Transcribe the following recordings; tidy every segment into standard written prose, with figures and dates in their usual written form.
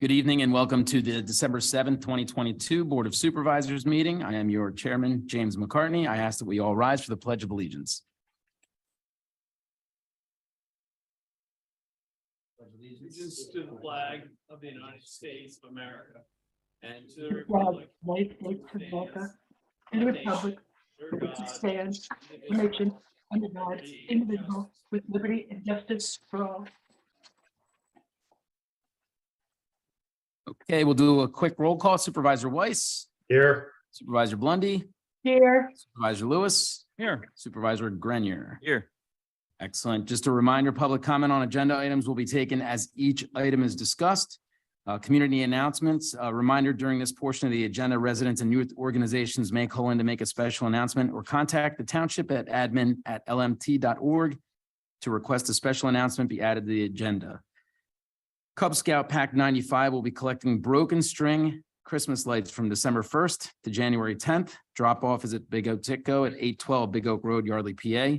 Good evening and welcome to the December 7th, 2022 Board of Supervisors meeting. I am your chairman, James McCartney. I ask that we all rise for the Pledge of Allegiance. Allegiance to the flag of the United States of America and to the republic United States of America and the republic for which it stands, one nation, under God, indivisible, with liberty and justice for all. Okay, we'll do a quick roll call. Supervisor Weiss, Here. Supervisor Blundy, Here, Supervisor Lewis, Here. Supervisor Grenier. Here. Excellent. Just a reminder, public comment on agenda items will be taken as each item is discussed. Community announcements, a reminder during this portion of the agenda, residents and youth organizations may call in to make a special announcement or contact the township at admin@lmt.org to request a special announcement be added to the agenda. Cub Scout Pack 95 will be collecting broken string Christmas lights from December 1st to January 10th. Drop off is at Big Oak Titco at 812 Big Oak Road, Yardley, PA.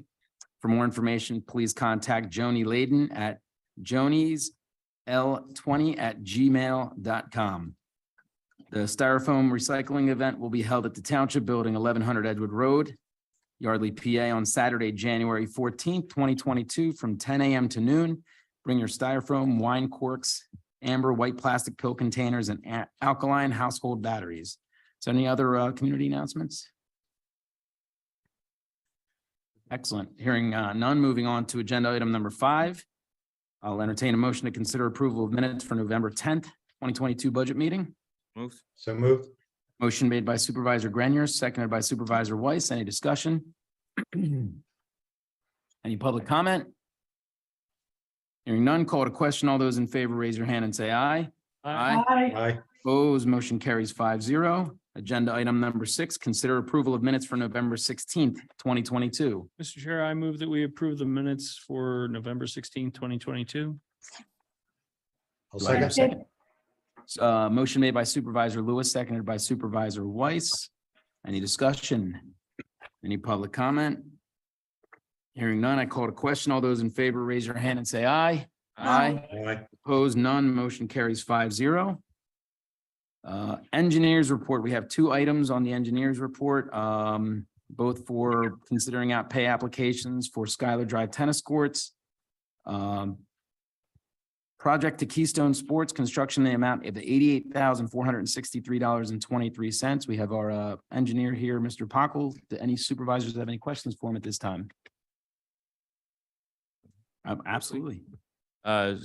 For more information, please contact Joni Layden at joniesl20@gmail.com. The styrofoam recycling event will be held at the Township Building, 1100 Edgewood Road, Yardley, PA on Saturday, January 14th, 2022 from 10 a.m. to noon. Bring your styrofoam, wine corks, amber, white plastic pill containers, and alkaline household batteries. So any other community announcements? Excellent. Hearing none, moving on to agenda item number 5. I'll entertain a motion to consider approval of minutes for November 10th, 2022 budget meeting. Moved. So moved. Motion made by Supervisor Grenier, seconded by Supervisor Weiss. Any discussion? Any public comment? Hearing none, call to question. All those in favor, raise your hand and say aye. Aye. aye, Aye. Opposed, motion carries 5-0. Agenda item number 6, consider approval of minutes for November 16th, 2022. Mr. Chair, I move that we approve the minutes for November 16th, 2022. I'll Do I hear a second. second? Motion made by Supervisor Lewis, seconded by Supervisor Weiss. Any discussion? Any public comment? Hearing none, I call to question. All those in favor, raise your hand and say aye. Aye. Aye. Opposed, none. Motion carries 5-0. Engineers report. We have 2 items on the engineers report, both for considering out pay applications for Skylar Drive tennis courts. Project to Keystone Sports construction, the amount of $88,463.23. We have our engineer here, Mr. Pockel. Do any supervisors have any questions for him at this time? Absolutely. Are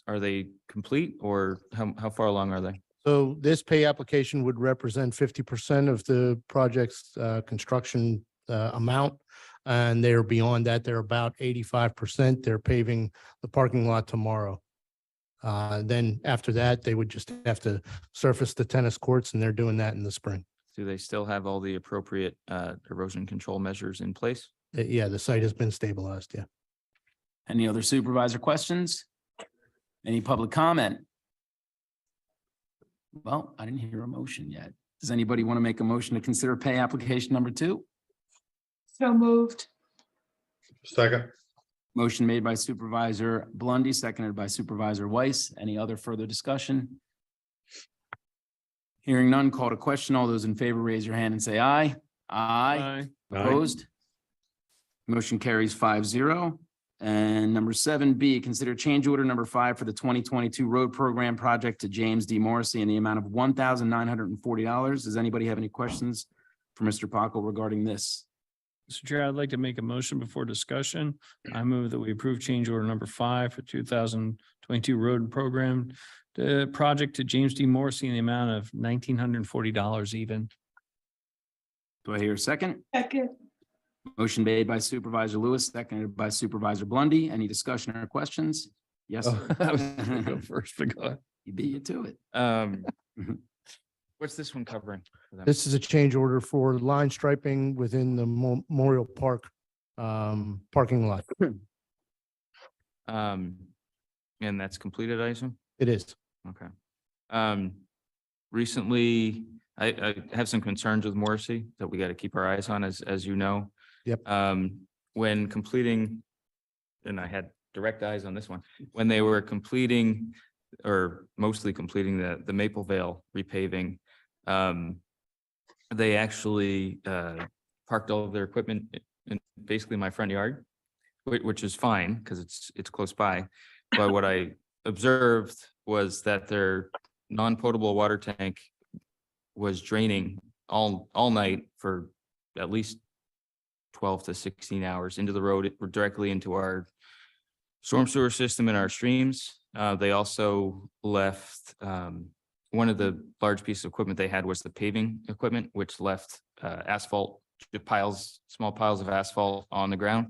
they complete or how far along are they? So this pay application would represent 50% of the project's construction amount. And they're beyond that, they're about 85%. They're paving the parking lot tomorrow. Then after that, they would just have to surface the tennis courts, and they're doing that in the spring. Do they still have all the appropriate erosion control measures in place? Yeah, the site has been stabilized, yeah. Any other supervisor questions? Any public comment? Well, I didn't hear a motion yet. Does anybody want to make a motion to consider pay application number 2? so moved, Second. Motion made by Supervisor Blundy, seconded by Supervisor Weiss. Any other further discussion? Hearing none, call to question. All those in favor, raise your hand and say aye. Aye. Opposed? Motion carries 5-0. And number 7B, consider change order number 5 for the 2022 road program project to James D. Morrissey in the amount of $1,940. Does anybody have any questions for Mr. Pockel regarding this? Mr. Chair, I'd like to make a motion before discussion. I move that we approve change order number 5 for 2022 road program, the project to James D. Morrissey in the amount of $1,940 even. Do I hear a second? second, Motion made by Supervisor Lewis, seconded by Supervisor Blundy. Any discussion or questions? Yes, Oh, sir. I was gonna go first, but go ahead. You beat you to it. What's this one covering? for them? This is a change order for line striping within the Memorial Park parking lot. And that's completed, I assume? It is. Okay. Recently, I have some concerns with Morrissey that we got to keep our eyes on, as you know. Yep. When completing, and I had direct eyes on this one, when they were completing or mostly completing the Maple Vale repaving. They actually parked all of their equipment in basically my front yard, which is fine because it's close by. But what I observed was that their non-potable water tank was draining all night for at least 12 to 16 hours into the road, directly into our storm sewer system and our streams. They also left, one of the large pieces of equipment they had was the paving equipment, which left asphalt small piles of asphalt on the ground.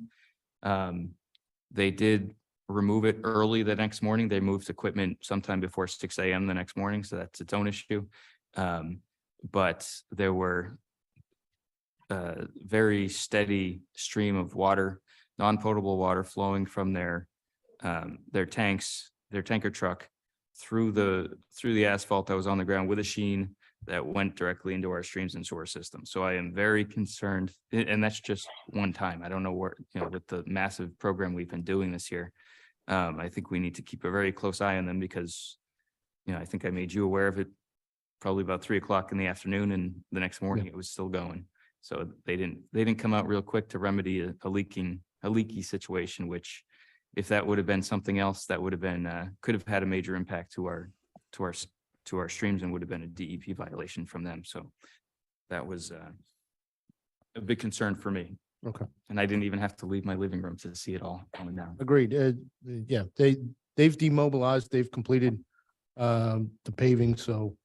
They did remove it early the next morning. They moved equipment sometime before 6 a.m. the next morning, so that's its own issue. But there were very steady stream of water, non-potable water flowing from their tanks, their tanker truck through the asphalt that was on the ground with a sheen that went directly into our streams and sewer system. So I am very concerned, and that's just one time. I don't know where, with the massive program we've been doing this year. I think we need to keep a very close eye on them because, I think I made you aware of it probably about 3 o'clock in the afternoon, and the next morning it was still going. So they didn't come out real quick to remedy a leaky situation, which if that would have been something else, that would have been, could have had a major impact to our streams and would have been a DEP violation from them. So that was a big concern for me. Okay. And I didn't even have to leave my living room to see it all coming down. Agreed. Yeah, they've demobilized, they've completed the paving, so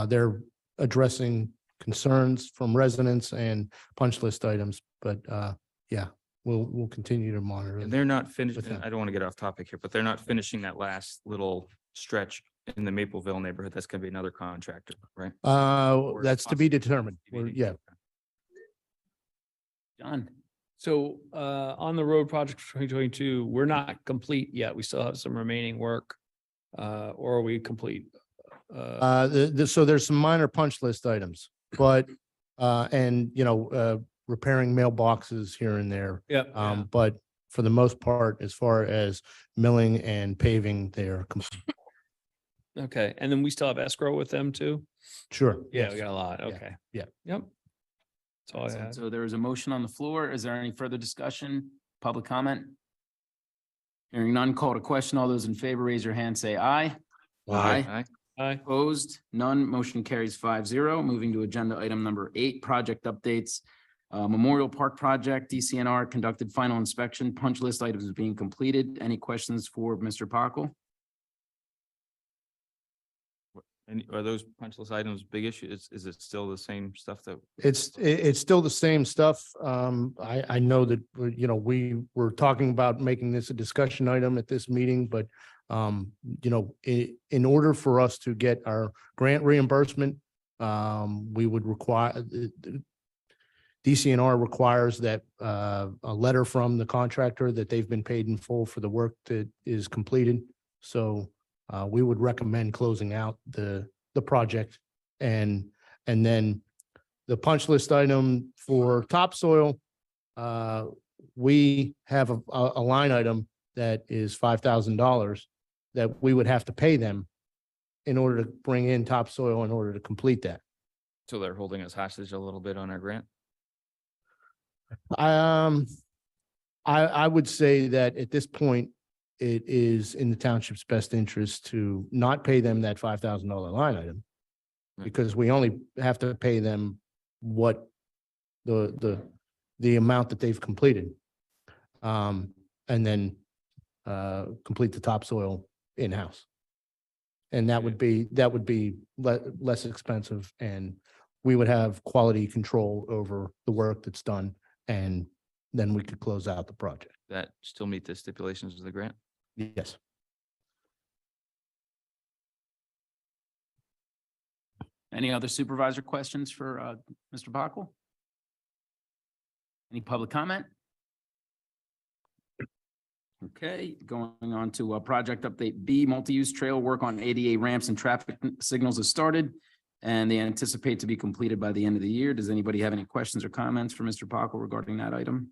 they're addressing concerns from residents and punch list items, but yeah, we'll continue to monitor. And they're not finished. with them. I don't want to get off topic here, but they're not finishing that last little stretch in the Mapleville neighborhood. That's going to be another contractor, right? That's to be determined. Yeah, John? So on the road project for 2022, we're not complete yet. We still have some remaining work. Or are we complete? so there's some minor punch list items, but and repairing mailboxes here and there. Yeah. But for the most part, as far as milling and paving, they're complete. Okay. And then we still have escrow with them too? Sure. Yeah, yes. we got a lot. Yeah, Okay. yeah. Yep. That's all I had. So there is a motion on the floor. Is there any further discussion, public comment? Hearing none, call to question. All those in favor, raise your hand, say aye. Aye. Aye. Opposed? None. Motion carries 5-0. Moving to agenda item number 8, project updates. Memorial Park Project, DCNR conducted final inspection. Punch list items being completed. Any questions for Mr. Pockel? And are those punch list items big issues? Is it still the same stuff that? It's still the same stuff. I know that, we were talking about making this a discussion item at this meeting, but in order for us to get our grant reimbursement, we would require, DCNR requires that a letter from the contractor that they've been paid in full for the work that is completed. So we would recommend closing out the project and then the punch list item for topsoil. We have a line item that is $5,000 that we would have to pay them in order to bring in topsoil in order to complete that. So they're holding us hostage a little bit on our grant? I would say that at this point, it is in the township's best interest to not pay them that $5,000 line item. Right. Because we only have to pay them what the amount that they've completed. And then complete the topsoil in-house. And that would be less expensive, and we would have quality control over the work that's done, and then we could close out the project. That still meet the stipulations of the grant? Yes. Any other supervisor questions for Mr. Pockel? Any public comment? Okay, going on to project update B, multi-use trail work on ADA ramps and traffic signals has started, and they anticipate to be completed by the end of the year. Does anybody have any questions or comments for Mr. Pockel regarding that item?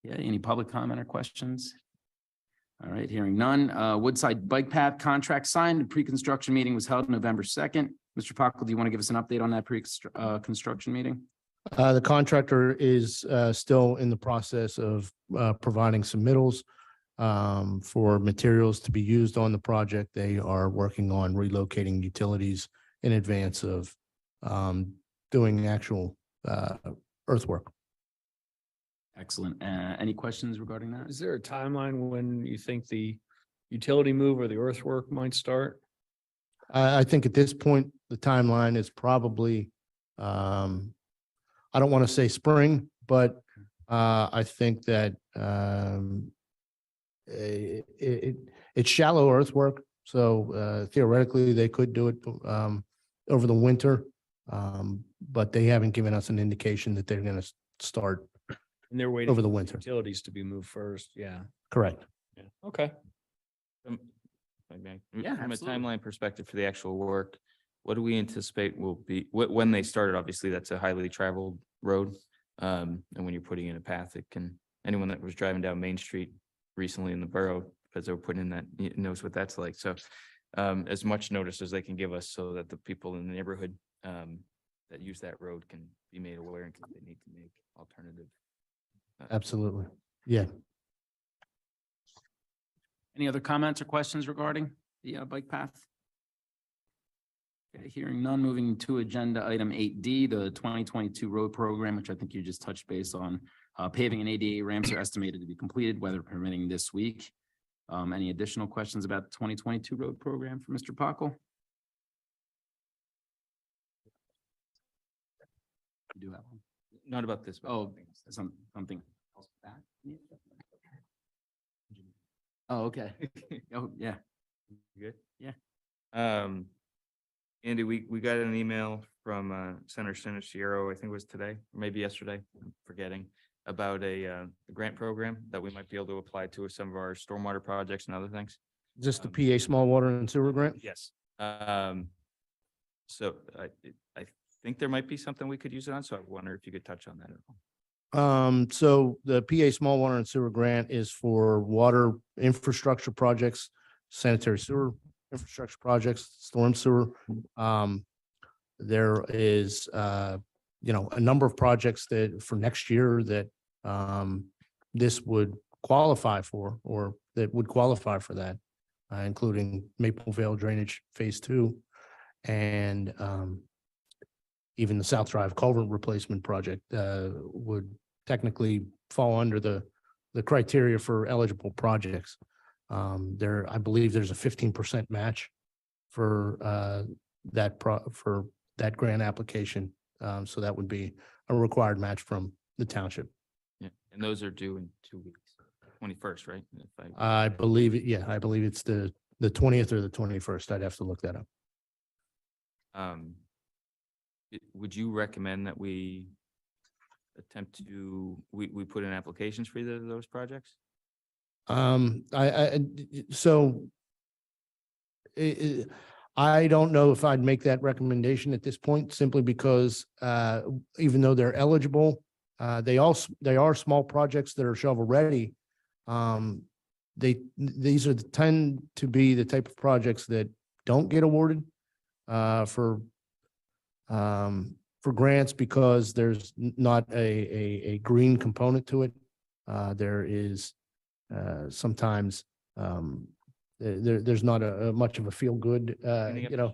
Yeah, any public comment or questions? All right, hearing none. Woodside Bike Path contract signed. The pre-construction meeting was held November 2nd. Mr. Pockel, do you want to give us an update on that construction meeting? The contractor is still in the process of providing submittals for materials to be used on the project. They are working on relocating utilities in advance of doing actual earthwork. Excellent. Any questions regarding that? Is there a timeline when you think the utility move or the earthwork might start? I think at this point, the timeline is probably, I don't want to say spring, but I think that it's shallow earthwork. So theoretically, they could do it over the winter. But they haven't given us an indication that they're going to start And they're waiting over the for winter. utilities to be moved first. Yeah. Correct. Yeah. Okay. Yeah, From a absolutely. timeline perspective for the actual work, what do we anticipate will be, when they started, obviously, that's a highly traveled road. And when you're putting in a path, it can, anyone that was driving down Main Street recently in the borough, because they were putting in that, knows what that's like. So as much notice as they can give us so that the people in the neighborhood that use that road can be made aware in case they need to make alternative. Absolutely. Yeah. Any other comments or questions regarding the bike path? Okay, hearing none, moving to agenda item 8D, the 2022 road program, which I think you just touched base on. Paving and ADA ramps are estimated to be completed, weather permitting, this week. Any additional questions about the 2022 road program for Mr. Pockel? You do have one? Not about this. but Oh, something else with that? Oh, okay. Oh, yeah. Good? Yeah. Andy, we got an email from Senator Sinisterro, I think it was today, or maybe yesterday, I'm forgetting, about a grant program that we might be able to apply to with some of our stormwater projects and other things. Just the PA small water and sewer grant? Yes. So I think there might be something we could use it on, so I wonder if you could touch on that at all. So the PA small water and sewer grant is for water infrastructure projects, sanitary sewer infrastructure projects, storm sewer. There is, a number of projects that for next year that this would qualify for, or that would qualify for that, including Maple Vale Drainage Phase 2 and even the South Drive Culvert Replacement Project would technically fall under the criteria for eligible projects. I believe there's a 15% match for that grant application. So that would be a required match from the township. Yeah, and those are due in 2 weeks, 21st, right? I believe it, yeah, I believe it's the 20th or the 21st. I'd have to look that up. Would you recommend that we attempt to, we put in applications for either of those projects? I don't know if I'd make that recommendation at this point, simply because even though they're eligible, they are small projects that are shovel ready. These tend to be the type of projects that don't get awarded for grants because there's not a green component to it. There is sometimes there's not a much of a feel good,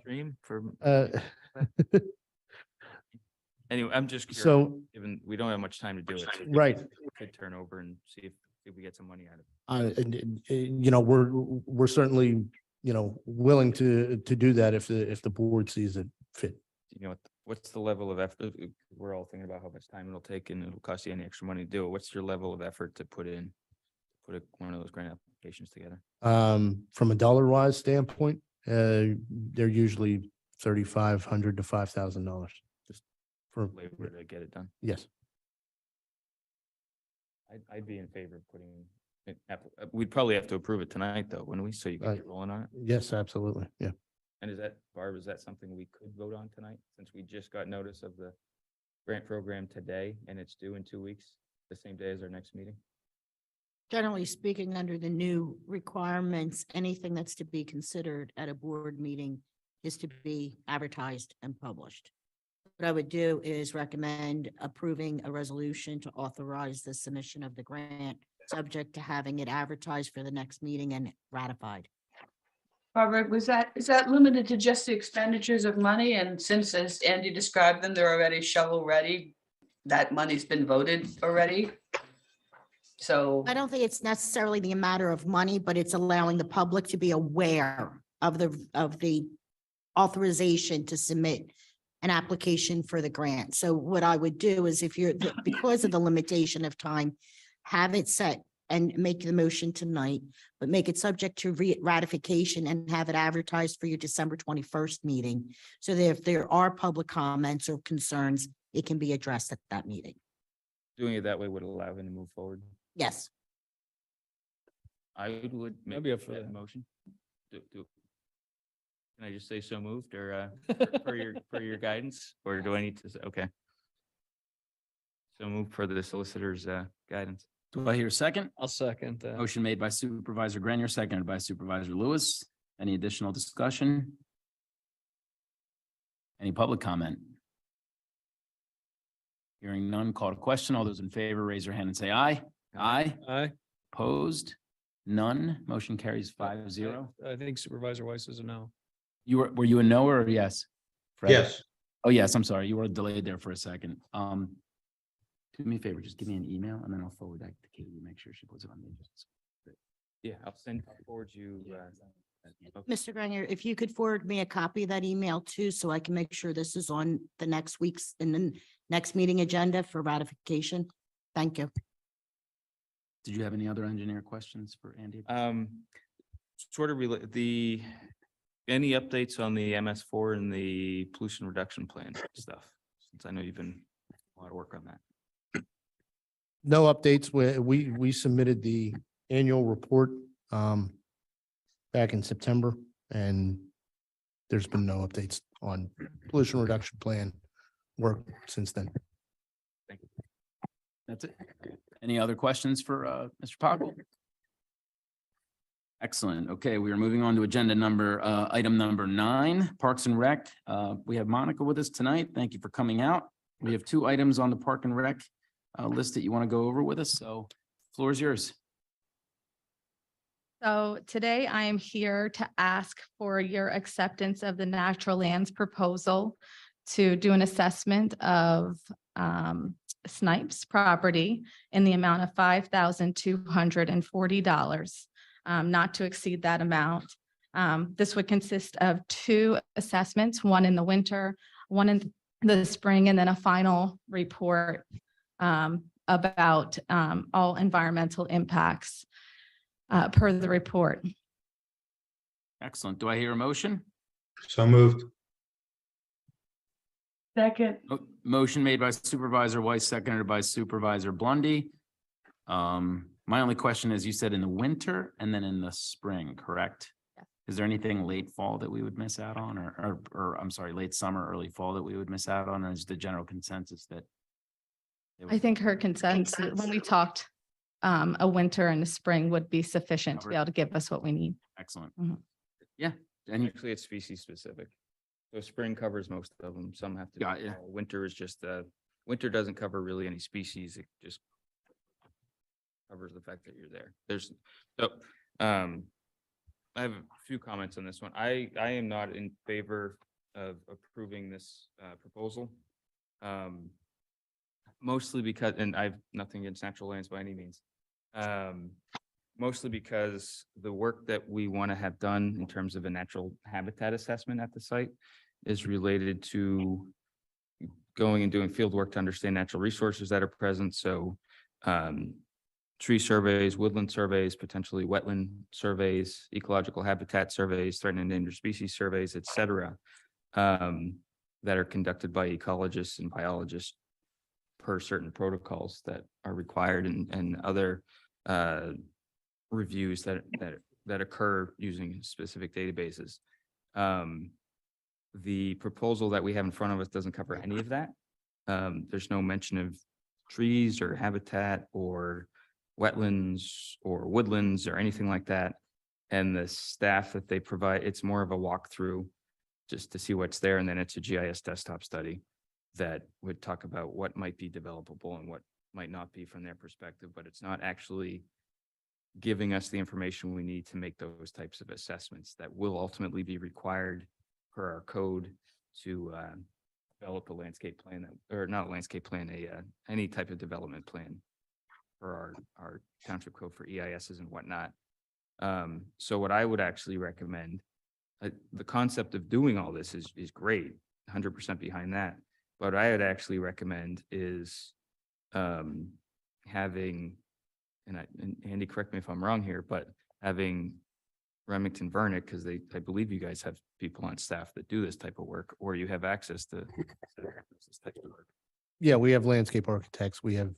Stream for. uh, Anyway, I'm just curious, so, given we don't have much time to do it. so right. we Could turn over and see if we get some money out of it. We're certainly, willing to do that if the board sees it fit. You know, what's the level of effort? We're all thinking about how much time it'll take and it'll cost you any extra money to do it. What's your level of effort to put one of those grant applications together? From a dollar-wise standpoint, they're usually $3,500 to $5,000. Just for Labor to get it done. yes. I'd be in favor of putting we'd probably have to approve it tonight though, wouldn't we? So you can get rolling on it. Yes, absolutely. Yeah. And Barb, is that something we could vote on tonight, since we just got notice of the grant program today and it's due in 2 weeks, the same day as our next meeting? Generally speaking, under the new requirements, anything that's to be considered at a board meeting is to be advertised and published. What I would do is recommend approving a resolution to authorize the submission of the grant, subject to having it advertised for the next meeting and ratified. Barbara, is that limited to just the expenditures of money? And since, as Andy described them, they're already shovel ready, that money's been voted already? So, I don't think it's necessarily the matter of money, but it's allowing the public to be aware of the authorization to submit an application for the grant. So what I would do is if you're, because of the limitation of time, have it set and make the motion tonight, but make it subject to ratification and have it advertised for your December 21st meeting. So that if there are public comments or concerns, it can be addressed at that meeting. Doing it that way would allow him to move forward. Yes. I would make I'd be up for that that. motion. Can I just say so moved or for your guidance, or do I need to, okay. So move for the solicitor's guidance. Do I hear a second? I'll second that. Motion made by Supervisor Grenier, seconded by Supervisor Lewis. Any additional discussion? Any public comment? Hearing none, call to question. All those in favor, raise your hand and say aye. Aye. Aye. Opposed? None. Motion carries 5-0. I think Supervisor Weiss is a no. Were you a no or a yes? Fred? Yes. Oh, yes, I'm sorry. You were delayed there for a second. Do me a favor, just give me an email and then I'll forward that to Katie, make sure she puts it on the agenda. Yeah, I'll forward you. Mr. Grenier, if you could forward me a copy of that email too, so I can make sure this is on the next week's and then next meeting agenda for ratification. Thank you. Did you have any other engineer questions for Andy? Sort of any updates on the MS4 and the pollution reduction plan stuff? Since I know you've been a lot of work on that. No updates. We submitted the annual report back in September, and there's been no updates on pollution reduction plan work since then. That's it. Any other questions for Mr. Poggle? Excellent. Okay, we are moving on to item number 9, Parks and Rec. We have Monica with us tonight. Thank you for coming out. We have 2 items on the Park and Rec list that you want to go over with us. So floor is yours. So today I am here to ask for your acceptance of the natural lands proposal to do an assessment of Snipes property in the amount of $5,240, not to exceed that amount. This would consist of 2 assessments, one in the winter, one in the spring, and then a final report about all environmental impacts per the report. Excellent. Do I hear a motion? So moved. Second, Motion made by Supervisor Weiss, seconded by Supervisor Blondie. My only question is, you said in the winter and then in the spring, correct? Yes. Is there anything late fall that we would miss out on, or I'm sorry, late summer, early fall that we would miss out on, or is the general consensus that? I think her consensus, when we talked, a winter and a spring would be sufficient to be able to give us what we need. Excellent. Mhm. Yeah, and Actually, it's species specific. So spring covers most of them. Some have to. Got ya. Winter is just winter doesn't cover really any species. It just covers the fact that you're there. I have a few comments on this one. I am not in favor of approving this proposal. Mostly because, and I have nothing against natural lands by any means. Mostly because the work that we want to have done in terms of a natural habitat assessment at the site is related to going and doing field work to understand natural resources that are present. So tree surveys, woodland surveys, potentially wetland surveys, ecological habitat surveys, threatened and endangered species surveys, et cetera, that are conducted by ecologists and biologists per certain protocols that are required and other reviews that occur using specific databases. The proposal that we have in front of us doesn't cover any of that. There's no mention of trees or habitat or wetlands or woodlands or anything like that. And the staff that they provide, it's more of a walkthrough just to see what's there. And then it's a GIS desktop study that would talk about what might be developable and what might not be from their perspective, but it's not actually giving us the information we need to make those types of assessments that will ultimately be required per our code to develop a landscape plan that, or not a landscape plan, any type of development plan for our township code for EISs and whatnot. So what I would actually recommend, the concept of doing all this is great, 100% behind that. But what I would actually recommend is having, and Andy, correct me if I'm wrong here, but having Remington Vernick, because I believe you guys have people on staff that do this type of work, or you have access to this type of work. Yeah, we have landscape architects, we have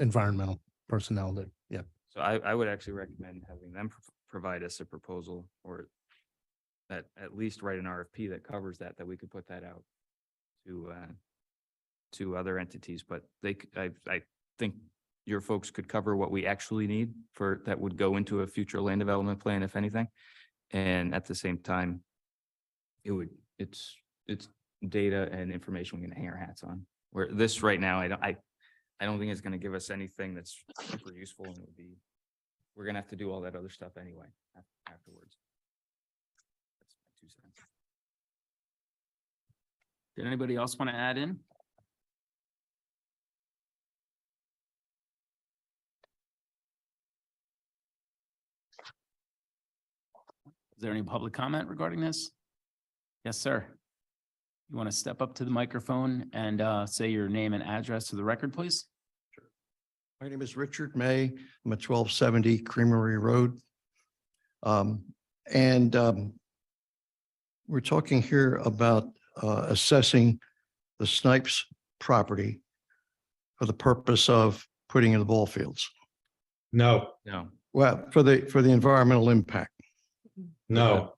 environmental personnel that, yeah. So I would actually recommend having them provide us a proposal, or at least write an RFP that covers that we could put that out to other entities. But I think your folks could cover what we actually need for that would go into a future land development plan, if anything. And at the same time, it's data and information we can hang our hats on. Where this right now, I don't think it's going to give us anything that's super useful, and we're going to have to do all that other stuff anyway afterwards. That's my 2 cents. Did anybody else want to add in? Is there any public comment regarding this? Yes, sir. You want to step up to the microphone and say your name and address to the record, please? My name is Richard May. I'm at 1270 Creamery Road. We're talking here about assessing the Snipes property for the purpose of putting in the ball fields. No, No. Well, for the environmental impact. no.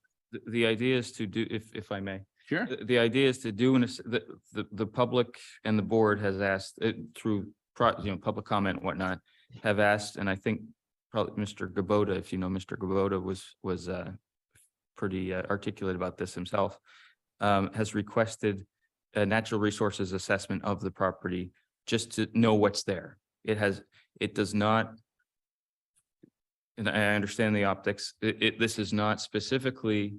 The idea is to do, if I may. Sure. The idea is to do, the public and the board has asked through, public comment and whatnot, have asked, and I think probably Mr. Gabota, if you know Mr. Gabota, was pretty articulate about this himself, has requested a natural resources assessment of the property just to know what's there. It does not, and I understand the optics, this is not specifically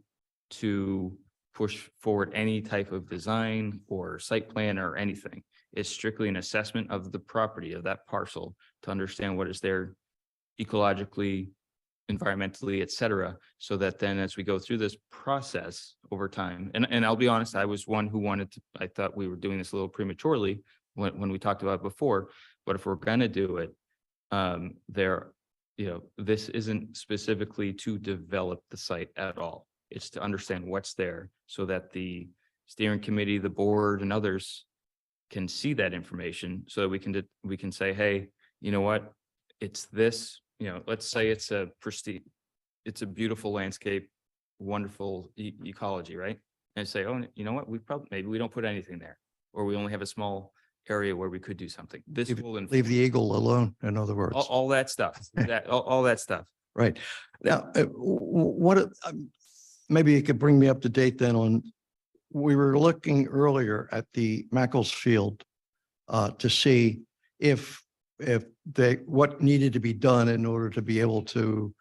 to push forward any type of design or site plan or anything. It's strictly an assessment of the property of that parcel to understand what is there ecologically, environmentally, et cetera, so that then as we go through this process over time, and I'll be honest, I was one who I thought we were doing this a little prematurely when we talked about it before, but if we're gonna do it, this isn't specifically to develop the site at all. It's to understand what's there so that the steering committee, the board, and others can see that information so that we can say, hey, you know what, it's this, let's say it's a beautiful landscape, wonderful ecology, right? And say, oh, you know what, maybe we don't put anything there, or we only have a small area where we could do something. This will Leave the eagle alone, in other words. all that stuff, all that stuff. Right. Now, maybe you could bring me up to date then on, we were looking earlier at the Makefield to see what needed to be done in order to be able to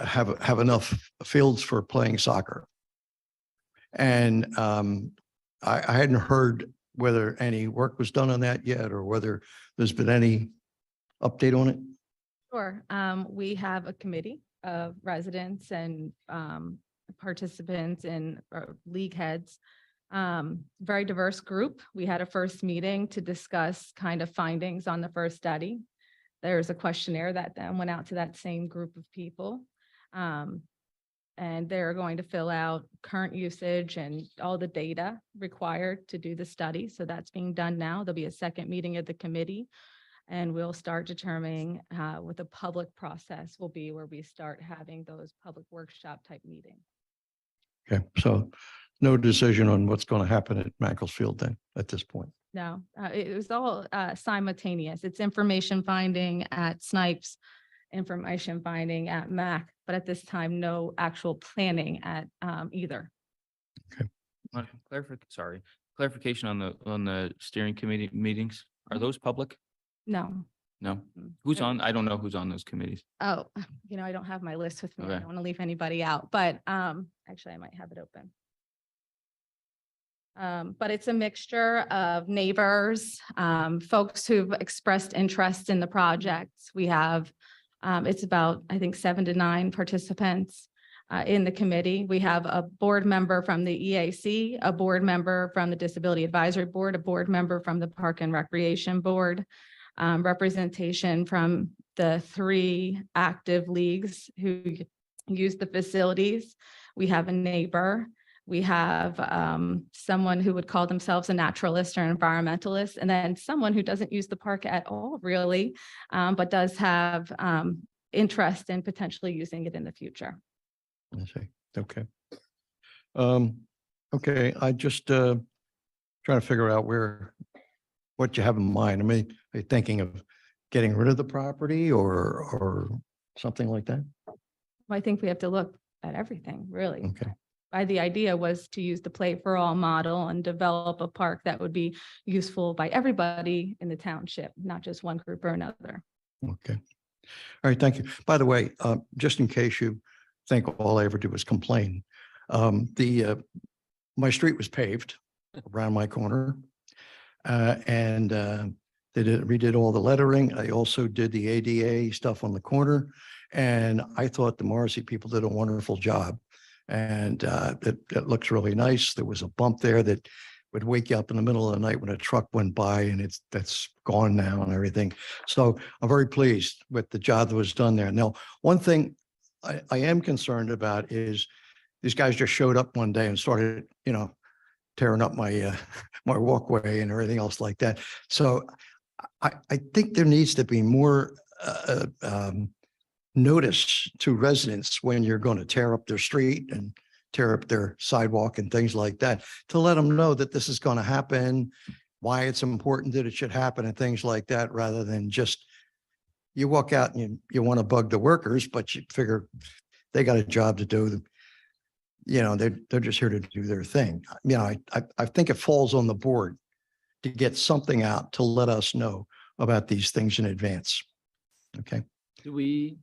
have enough fields for playing soccer. And I hadn't heard whether any work was done on that yet, or whether there's been any update on it. Sure. We have a committee of residents and participants and league heads. Very diverse group. We had a first meeting to discuss kind of findings on the first study. There's a questionnaire that then went out to that same group of people. And they're going to fill out current usage and all the data required to do the study. So that's being done now. There'll be a second meeting of the committee, and we'll start determining what the public process will be, where we start having those public workshop type meetings. Okay, so no decision on what's going to happen at Makefield then at this point. No, it was all simultaneous. It's information finding at Snipes, information finding at Mac, but at this time, no actual planning at either. Clarification on the steering committee meetings. Are those public? No. No? Who's on? I don't know who's on those committees. Oh, I don't have my list with me. I Okay. don't want to leave anybody out, but actually I might have it open. But it's a mixture of neighbors, folks who've expressed interest in the projects. We have, it's about, I think, 7 to 9 participants in the committee. We have a board member from the EAC, a board member from the Disability Advisory Board, a board member from the Park and Recreation Board, representation from the 3 active leagues who use the facilities. We have a neighbor. We have someone who would call themselves a naturalist or environmentalist, and then someone who doesn't use the park at all, really, but does have interest in potentially using it in the future. I see. Okay. Okay, I just trying to figure out what you have in mind. I mean, are you thinking of getting rid of the property or something like that? I think we have to look at everything, really. Okay. The idea was to use the Play for All model and develop a park that would be useful by everybody in the township, not just one group or another. Okay. All right, thank you. By the way, just in case you think all I ever do is complain, my street was paved around my corner. And they redid all the lettering. I also did the ADA stuff on the corner. And I thought the Morrissey people did a wonderful job. And it looks really nice. There was a bump there that would wake you up in the middle of the night when a truck went by, and that's gone now and everything. So I'm very pleased with the job that was done there. Now, one thing I am concerned about is these guys just showed up one day and started, tearing up my my walkway and everything else like that. So I think there needs to be more notice to residents when you're going to tear up their street and tear up their sidewalk and things like that, to let them know that this is going to happen, why it's important that it should happen and things like that, rather than just you walk out and you want to bug the workers, but you figure they got a job to do. They're just here to do their thing. I think it falls on the board to get something out to let us know about these things in advance. Okay. Do we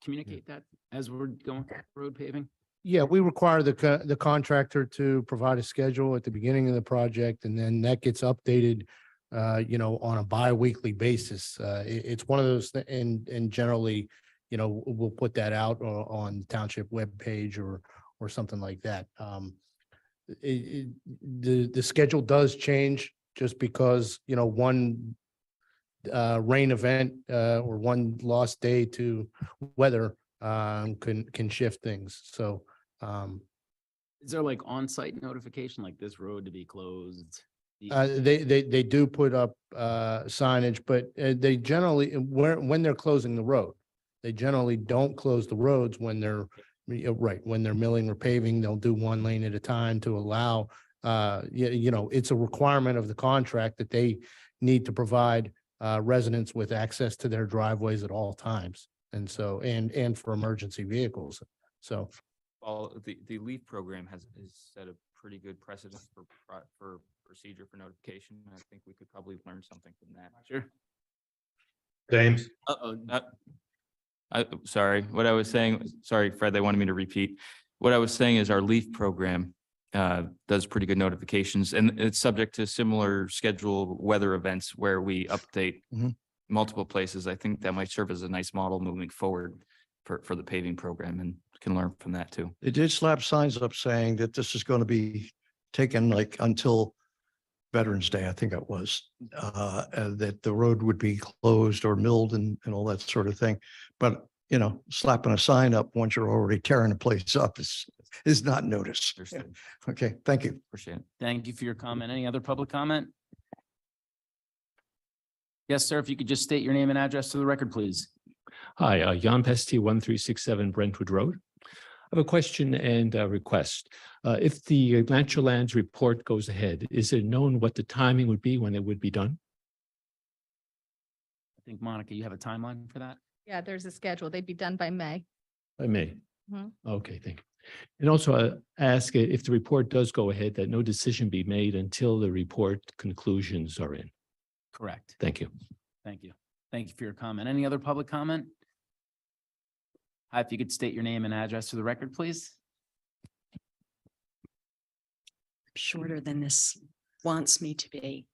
communicate that as we're going through road paving? Yeah, we require the contractor to provide a schedule at the beginning of the project, and then that gets updated, on a bi-weekly basis. It's one of those, and generally, we'll put that out on the township webpage or something like that. The schedule does change just because, one rain event or one lost day to weather can shift things. So Is there like on-site notification, like this road to be closed? they do put up signage, but they generally, when they're closing the road, they generally don't close the roads when they're when they're milling or paving. They'll do one lane at a time to allow it's a requirement of the contract that they need to provide residents with access to their driveways at all times. And so, and for emergency vehicles. So. Well, the LEAF program has set a pretty good precedent for procedure for notification. I think we could probably learn something from that. Sure. James, Sorry, what I was saying, sorry, Fred, they wanted me to repeat. What I was saying is our LEAF program does pretty good notifications, and it's subject to similar scheduled weather events where we update multiple places. I think that might serve as a nice model moving forward for the paving program, and can learn from that too. They did slap signs up saying that this is going to be taken like until Veterans Day, I think it was, that the road would be closed or milled and all that sort of thing. But, slapping a sign up once you're already tearing a place up is not noticed. Understood. Okay, thank you. Appreciate it. Thank you for your comment. Any other public comment? Yes, sir. If you could just state your name and address to the record, please. Hi, Jan Pesti, 1367 Brentwood Road. have a question and a request. If the natural lands report goes ahead, is it known what the timing would be when it would be done? I think, Monica, you have a timeline for that? Yeah, there's a schedule. They'd be done by May. By May? Mhm. Okay, thank you. And also ask if the report does go ahead, that no decision be made until the report conclusions are in. Correct. Thank you. Thank you. Thank you for your comment. Any other public comment? Hi, if you could state your name and address for the record, please. Shorter than this wants me to be.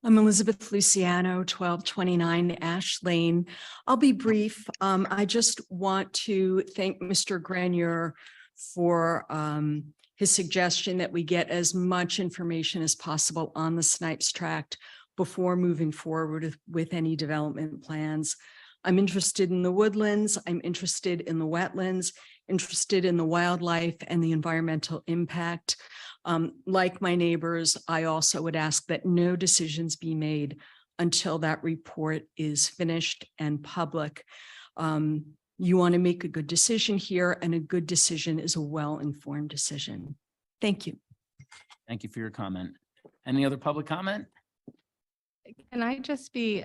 I'm Elizabeth Luciano, 1229 Ash Lane. I'll be brief. I just want to thank Mr. Grenier for his suggestion that we get as much information as possible on the Snipes tract before moving forward with any development plans. I'm interested in the woodlands. I'm interested in the wetlands, interested in the wildlife and the environmental impact. Like my neighbors, I also would ask that no decisions be made until that report is finished and public. You want to make a good decision here, and a good decision is a well-informed decision. Thank you. Thank you for your comment. Any other public comment? Can I just be,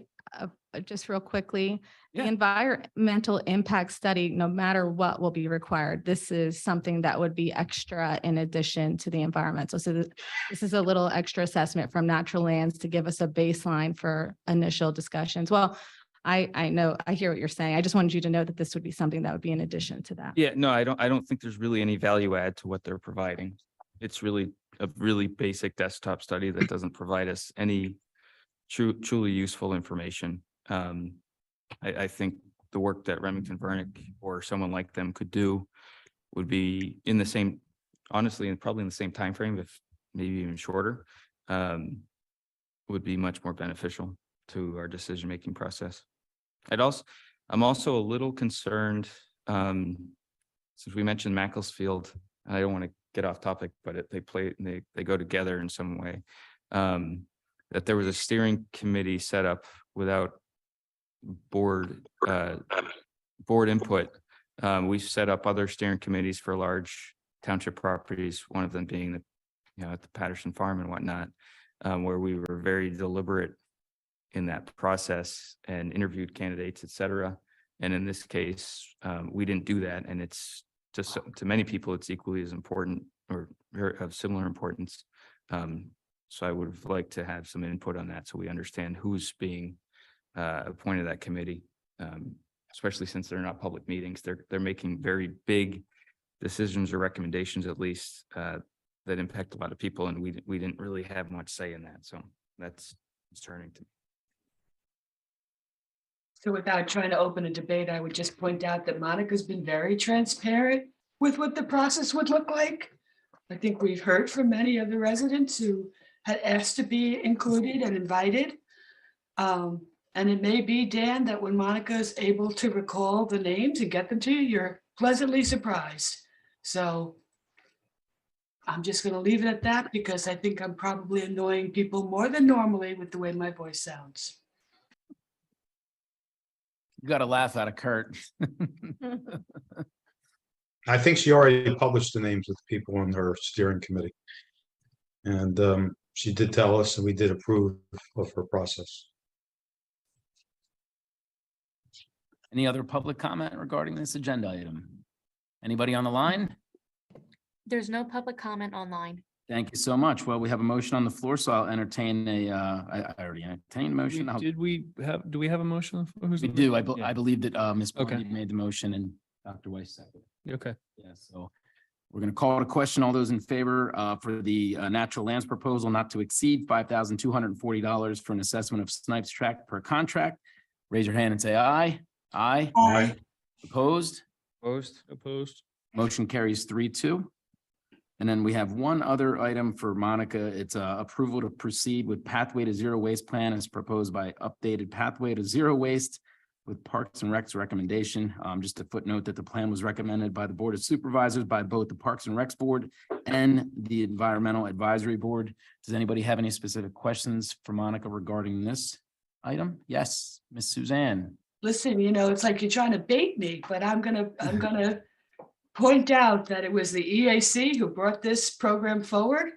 just real quickly, the Yeah. environmental impact study, no matter what, will be required. This is something that would be extra in addition to the environmental. So this is a little extra assessment from Natural Lands to give us a baseline for initial discussions. Well, I know, I hear what you're saying. I just wanted you to know that this would be something that would be in addition to that. Yeah, no, I don't think there's really any value add to what they're providing. It's really a really basic desktop study that doesn't provide us any truly useful information. I think the work that Remington Vernick or someone like them could do would be in the same, honestly, and probably in the same time frame, if maybe even shorter, would be much more beneficial to our decision-making process. I'm also a little concerned, since we mentioned Makefield, and I don't want to get off topic, but they go together in some way. That there was a steering committee set up without board input. We've set up other steering committees for large township properties, one of them being at the Patterson Farm and whatnot, where we were very deliberate in that process and interviewed candidates, et cetera. And in this case, we didn't do that. And it's just, to many people, it's equally as important or of similar importance. So I would have liked to have some input on that so we understand who's being appointed to that committee, especially since they're not public meetings. They're making very big decisions or recommendations, at least, that impact a lot of people, and we didn't really have much say in that. So that's concerning to me. So without trying to open a debate, I would just point out that Monica's been very transparent with what the process would look like. I think we've heard from many of the residents who had asked to be included and invited. And it may be, Dan, that when Monica is able to recall the names and get them to you, you're pleasantly surprised. So I'm just going to leave it at that because I think I'm probably annoying people more than normally with the way my voice sounds. You got to laugh out of Kurt. I think she already published the names of the people on her steering committee. And she did tell us, and we did approve of her process. Any other public comment regarding this agenda item? Anybody on the line? There's no public comment online. Thank you so much. Well, we have a motion on the floor, so I'll entertain I already entertained a motion. Do we have a motion? We do. I Yeah. believe that Ms. Okay. Bondi made the motion and Dr. Weiss seconded. Okay. Yeah, so we're going to call it a question. All those in favor for the natural lands proposal not to exceed $5,240 for an assessment of Snipes tract per contract. Raise your hand and say aye. Aye. Aye. Opposed? Opposed? Motion carries 3-2. And then we have one other item for Monica. It's approval to proceed with Pathway to Zero Waste plan as proposed by updated Pathway to Zero Waste with Parks and Recs recommendation. Just a footnote that the plan was recommended by the Board of Supervisors by both the Parks and Recs Board and the Environmental Advisory Board. Does anybody have any specific questions for Monica regarding this item? Yes, Miss Suzanne. Listen, it's like you're trying to bait me, but I'm gonna point out that it was the EAC who brought this program forward.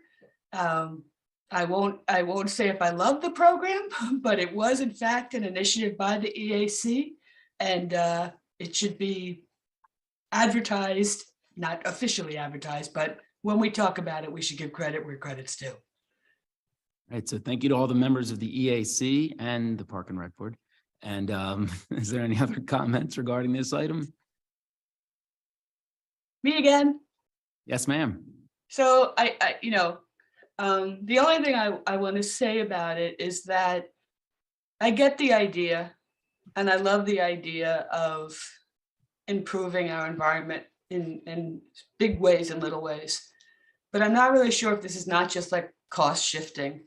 I won't say if I love the program, but it was in fact an initiative by the EAC, and it should be advertised, not officially advertised, but when we talk about it, we should give credit where credit's due. All right, so thank you to all the members of the EAC and the Park and Rec Board. And is there any other comments regarding this item? Me again. Yes, ma'am. So the only thing I want to say about it is that I get the idea, and I love the idea of improving our environment in big ways and little ways. But I'm not really sure if this is not just like cost shifting,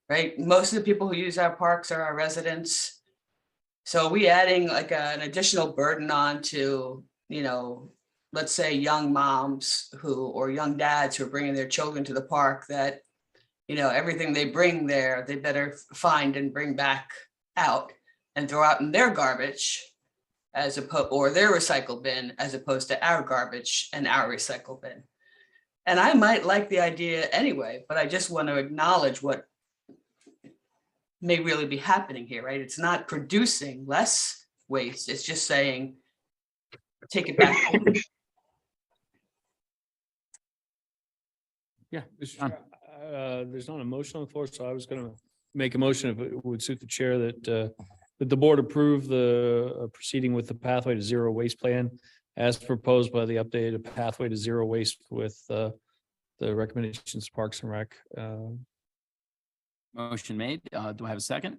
right? Most of the people who use our parks are our residents. So are we adding like an additional burden on to, let's say young moms or young dads who are bringing their children to the park, that, everything they bring there, they better find and bring back out and throw out in their garbage or their recycle bin, as opposed to our garbage and our recycle bin. And I might like the idea anyway, but I just want to acknowledge what may really be happening here, right? It's not producing less waste. It's just saying, take it back. Yeah. There's not a motion on the floor, so I was going to make a motion, if it would suit the chair, that the board approve the proceeding with the pathway to zero waste plan as proposed by the updated pathway to zero waste with the recommendations of Parks and Rec. Motion made. Do I have a second?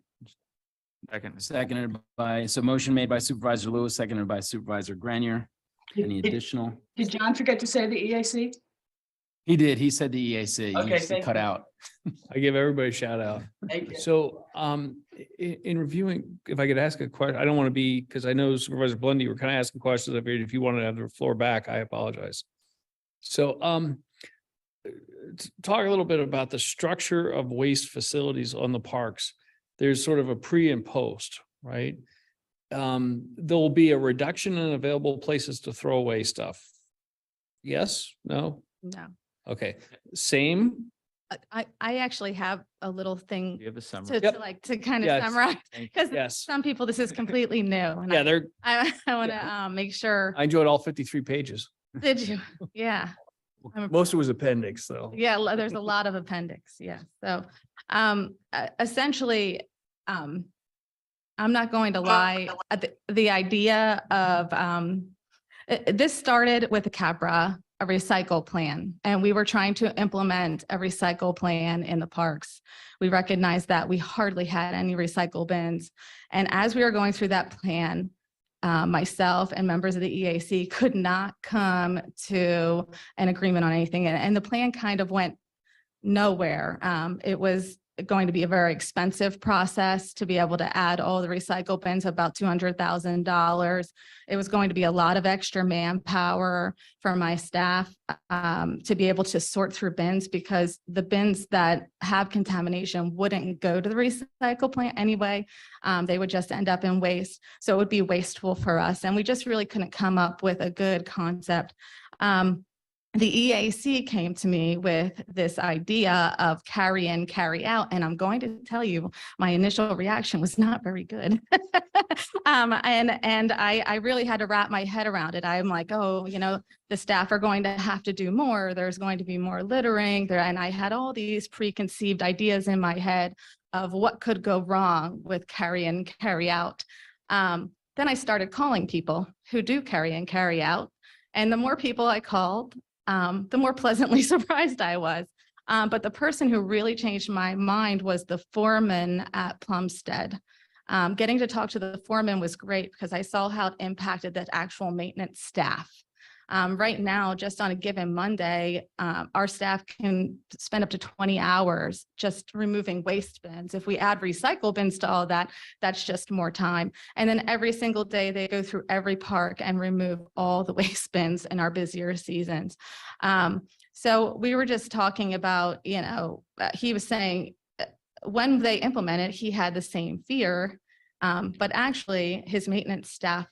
Second. Seconded by, so motion made by Supervisor Lewis, seconded by Supervisor Grenier. Any additional? Did John forget to say the EAC? He did. He said the EAC. Okay, He just thank cut you. out. I give everybody a shout out. Thank you. So in reviewing, if I could ask a question, I don't want to be, because I know Supervisor Blundy, were kind of asking questions. I figured if you wanted to have the floor back, I apologize. So talk a little bit about the structure of waste facilities on the parks. There's sort of a pre and post, right? There will be a reduction in available places to throw away stuff. Yes? No? No. Okay. Same? I actually have a little thing You have a summary. to kind of Yes. summarize, because Yes. some people, this is completely new. And Yeah, I want to make sure. I enjoyed all 53 pages. Did you? Yeah. Most of it was appendix, though. Yeah, there's a lot of appendix. Yeah. So essentially, I'm not going to lie. The idea of this started with a CABRA, a recycle plan, and we were trying to implement a recycle plan in the parks. We recognized that we hardly had any recycle bins. And as we were going through that plan, myself and members of the EAC could not come to an agreement on anything. And the plan kind of went nowhere. It was going to be a very expensive process to be able to add all the recycle bins, about $200,000. It was going to be a lot of extra manpower for my staff to be able to sort through bins, because the bins that have contamination wouldn't go to the recycle plant anyway. They would just end up in waste. So it would be wasteful for us. And we just really couldn't come up with a good concept. The EAC came to me with this idea of carry in, carry out. And I'm going to tell you, my initial reaction was not very good. And I really had to wrap my head around it. I'm like, oh, the staff are going to have to do more. There's going to be more littering there. And I had all these preconceived ideas in my head of what could go wrong with carry in, carry out. Then I started calling people who do carry in, carry out. And the more people I called, the more pleasantly surprised I was. But the person who really changed my mind was the foreman at Plumstead. Getting to talk to the foreman was great because I saw how it impacted that actual maintenance staff. Right now, just on a given Monday, our staff can spend up to 20 hours just removing waste bins. If we add recycle bins to all that, that's just more time. And then every single day they go through every park and remove all the waste bins in our busier seasons. So we were just talking about, he was saying when they implemented, he had the same fear, but actually his maintenance staff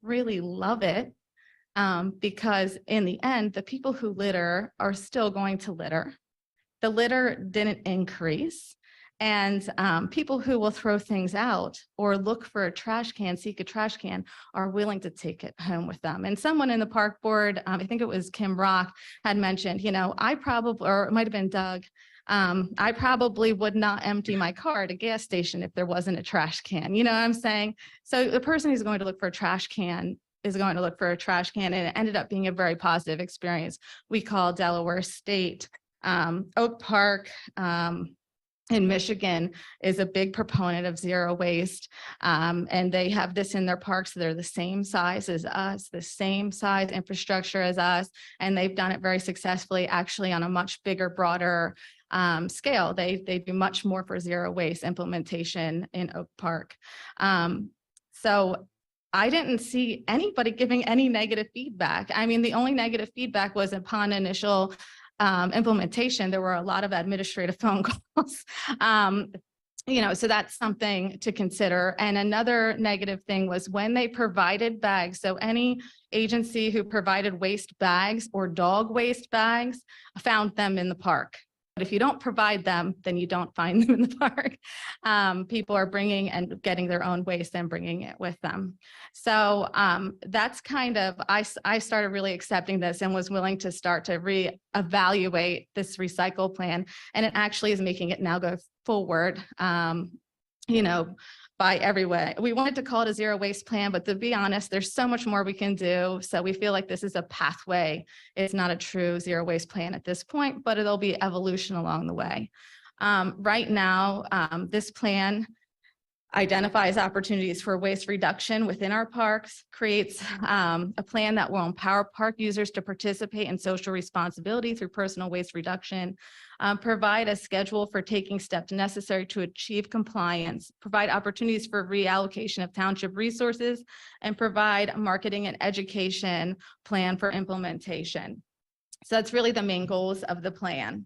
really love it. Because in the end, the people who litter are still going to litter. The litter didn't increase. And people who will throw things out or look for a trash can, seek a trash can, are willing to take it home with them. And someone in the park board, I think it was Kim Rock, had mentioned, I probably, or it might have been Doug, I probably would not empty my car at a gas station if there wasn't a trash can. You know what I'm saying? So the person who's going to look for a trash can is going to look for a trash can, and it ended up being a very positive experience. We call Delaware State, Oak Park, in Michigan is a big proponent of zero waste. And they have this in their parks. They're the same size as us, the same size infrastructure as us. And they've done it very successfully, actually on a much bigger, broader scale. They do much more for zero waste implementation in Oak Park. So I didn't see anybody giving any negative feedback. I mean, the only negative feedback was upon initial implementation. There were a lot of administrative phone calls. So that's something to consider. And another negative thing was when they provided bags. So any agency who provided waste bags or dog waste bags found them in the park. But if you don't provide them, then you don't find them in the park. People are bringing and getting their own waste and bringing it with them. So that's kind of, I started really accepting this and was willing to start to reevaluate this recycle plan. And it actually is making it now go forward, by every way. We wanted to call it a zero waste plan, but to be honest, there's so much more we can do. So we feel like this is a pathway. It's not a true zero waste plan at this point, but it'll be evolution along the way. Right now, this plan identifies opportunities for waste reduction within our parks, creates a plan that will empower park users to participate in social responsibility through personal waste reduction, provide a schedule for taking steps necessary to achieve compliance, provide opportunities for reallocation of township resources, and provide a marketing and education plan for implementation. So that's really the main goals of the plan.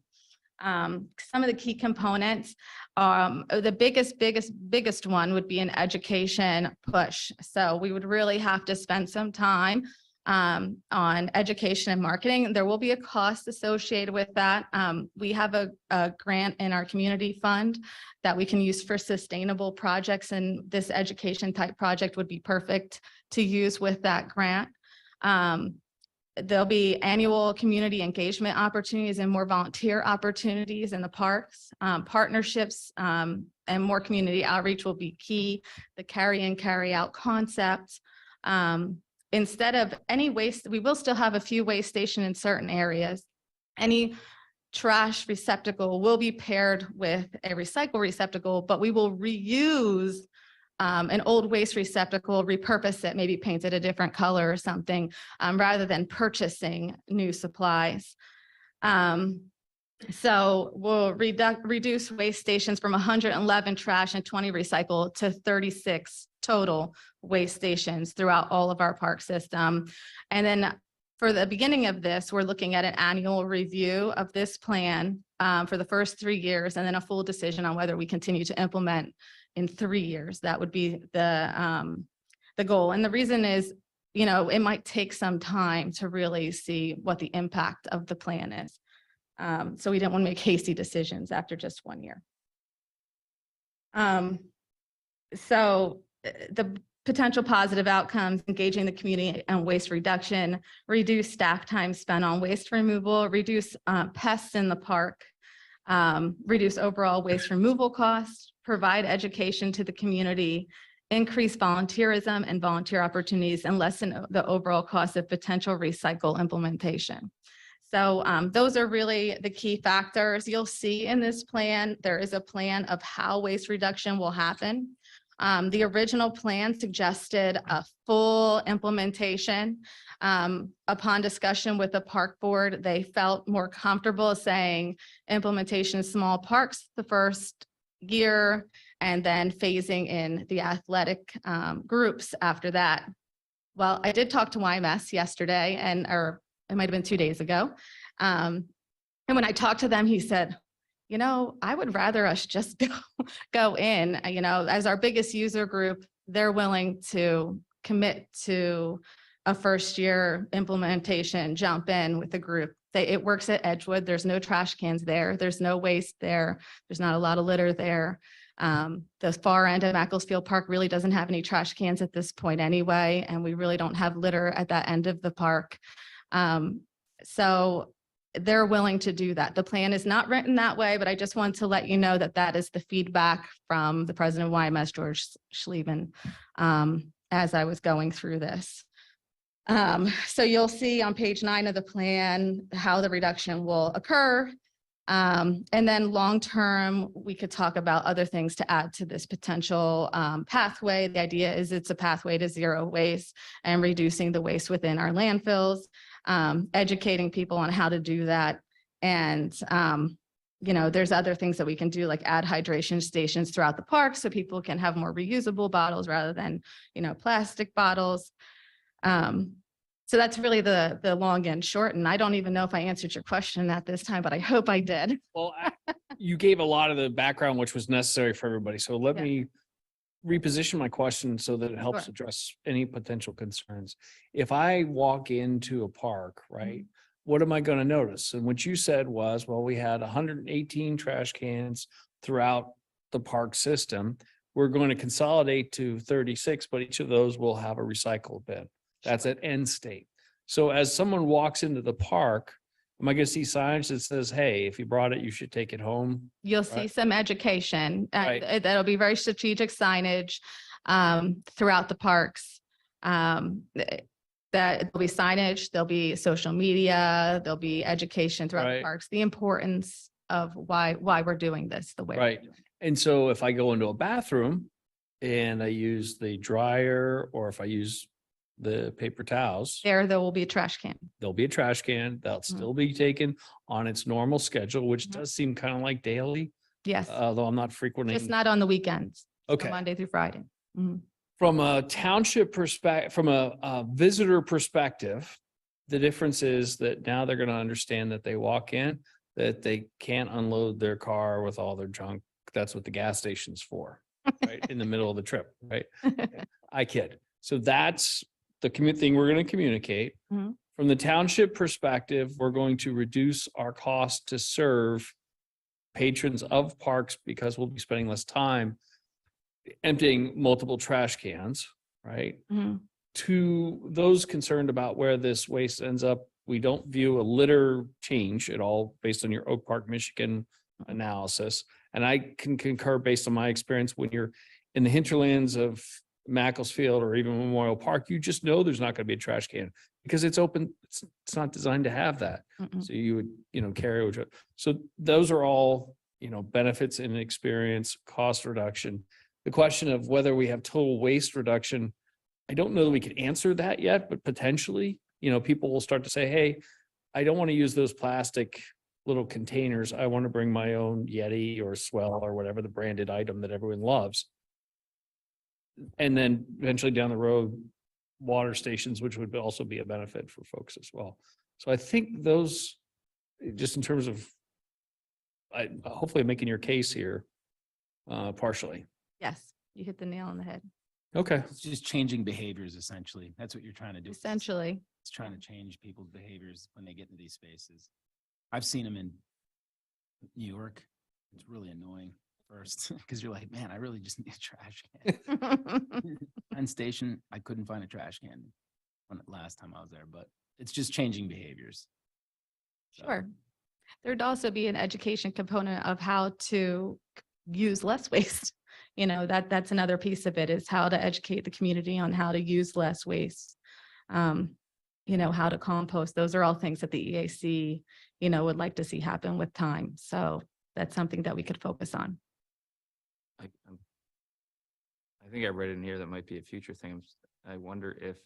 Some of the key components, the biggest one would be an education push. So we would really have to spend some time on education and marketing. There will be a cost associated with that. We have a grant in our community fund that we can use for sustainable projects, and this education type project would be perfect to use with that grant. There'll be annual community engagement opportunities and more volunteer opportunities in the parks. Partnerships and more community outreach will be key. The carry in, carry out concept. Instead of any waste, we will still have a few waste stations in certain areas. Any trash receptacle will be paired with a recycle receptacle, but we will reuse an old waste receptacle, repurpose it, maybe paint it a different color or something, rather than purchasing new supplies. So we'll reduce waste stations from 111 trash and 20 recycle to 36 total waste stations throughout all of our park system. And then for the beginning of this, we're looking at an annual review of this plan for the first 3 years, and then a full decision on whether we continue to implement in 3 years. That would be the goal. And the reason is, it might take some time to really see what the impact of the plan is. So we didn't want to make hasty decisions after just 1 year. So the potential positive outcomes: engaging the community and waste reduction, reduce staff time spent on waste removal, reduce pests in the park, reduce overall waste removal costs, provide education to the community, increase volunteerism and volunteer opportunities, and lessen the overall cost of potential recycle implementation. So those are really the key factors. You'll see in this plan, there is a plan of how waste reduction will happen. The original plan suggested a full implementation. Upon discussion with the park board, they felt more comfortable saying implementation of small parks the first year, and then phasing in the athletic groups after that. Well, I did talk to YMS yesterday, or it might have been 2 days ago. And when I talked to them, he said, I would rather us just go in, as our biggest user group, they're willing to commit to a first year implementation jump in with a group. It works at Edgewood. There's no trash cans there. There's no waste there. There's not a lot of litter there. The far end of Makefield Park really doesn't have any trash cans at this point anyway, and we really don't have litter at that end of the park. So they're willing to do that. The plan is not written that way, but I just want to let you know that that is the feedback from the president of YMS, George Schleben, as I was going through this. So you'll see on page 9 of the plan how the reduction will occur. And then long-term, we could talk about other things to add to this potential pathway. The idea is it's a pathway to zero waste and reducing the waste within our landfills, educating people on how to do that. And, you know, there's other things that we can do, like add hydration stations throughout the park so people can have more reusable bottles rather than, you know, plastic bottles. So that's really the long and short. And I don't even know if I answered your question at this time, but I hope I did. Well, you gave a lot of the background, which was necessary for everybody. So let Yeah. me reposition my question so that it helps Sure. address any potential concerns. If I walk into a park, right, Mm-hmm. what am I going to notice? And what you said was, well, we had 118 trash cans throughout the park system. We're going to consolidate to 36, but each of those will have a recycle bin. That's at end state. So as someone walks into the park, am I going to see signage that says, hey, if you brought it, you should take it home? You'll see Right. some education. Right. That'll be very strategic signage throughout the parks. That there'll be signage, there'll be social media, there'll be education throughout Right. the parks, the importance of why we're doing this the way. we're Right. doing it. And so if I go into a bathroom and I use the dryer, or if I use the paper towels, There will be a trash can. there'll be a trash can. That'll still be taken on its normal schedule, which Mhm. does seem kind of like daily, Yes, although I'm not frequenting. just not on the weekends. So Okay. Monday through Friday. Mhm. From a township perspective, from a visitor perspective, the difference is that now they're going to understand that they walk in, that they can't unload their car with all their junk. That's what the gas station's for, right? In the middle of the trip, right? I kid. So that's the thing we're going to communicate. Mhm. From the township perspective, we're going to reduce our cost to serve patrons of parks because we'll be spending less time emptying multiple trash cans, right? Mhm. To those concerned about where this waste ends up, we don't view a litter change at all based on your Oak Park, Michigan analysis. And I can concur based on my experience when you're in the hinterlands of Macclesfield or even Memorial Park, you just know there's not going to be a trash can because it's open. It's not designed to have that. Mm-mm. So you would, carry over. So those are all, benefits in experience, cost reduction. The question of whether we have total waste reduction, I don't know that we can answer that yet, but potentially, people will start to say, hey, I don't want to use those plastic little containers. I want to bring my own Yeti or Swell or whatever the branded item that everyone loves. And then eventually down the road, water stations, which would also be a benefit for folks as well. So I think those, just in terms of, hopefully making your case here, partially. Yes, you hit the nail on the head. Okay. It's just changing behaviors, essentially. That's what you're trying to do. Essentially. It's trying to change people's behaviors when they get into these spaces. I've seen them in New York. It's really annoying first because you're like, man, I really just need a trash can. Penn Station, I couldn't find a trash can last time I was there, but it's just changing behaviors. So, Sure. There'd also be an education component of how to use less waste. That's another piece of it, is how to educate the community on how to use less waste. How to compost. Those are all things that the EAC, would like to see happen with time. So that's something that we could focus on. I think I read in here that might be a future thing. I wonder if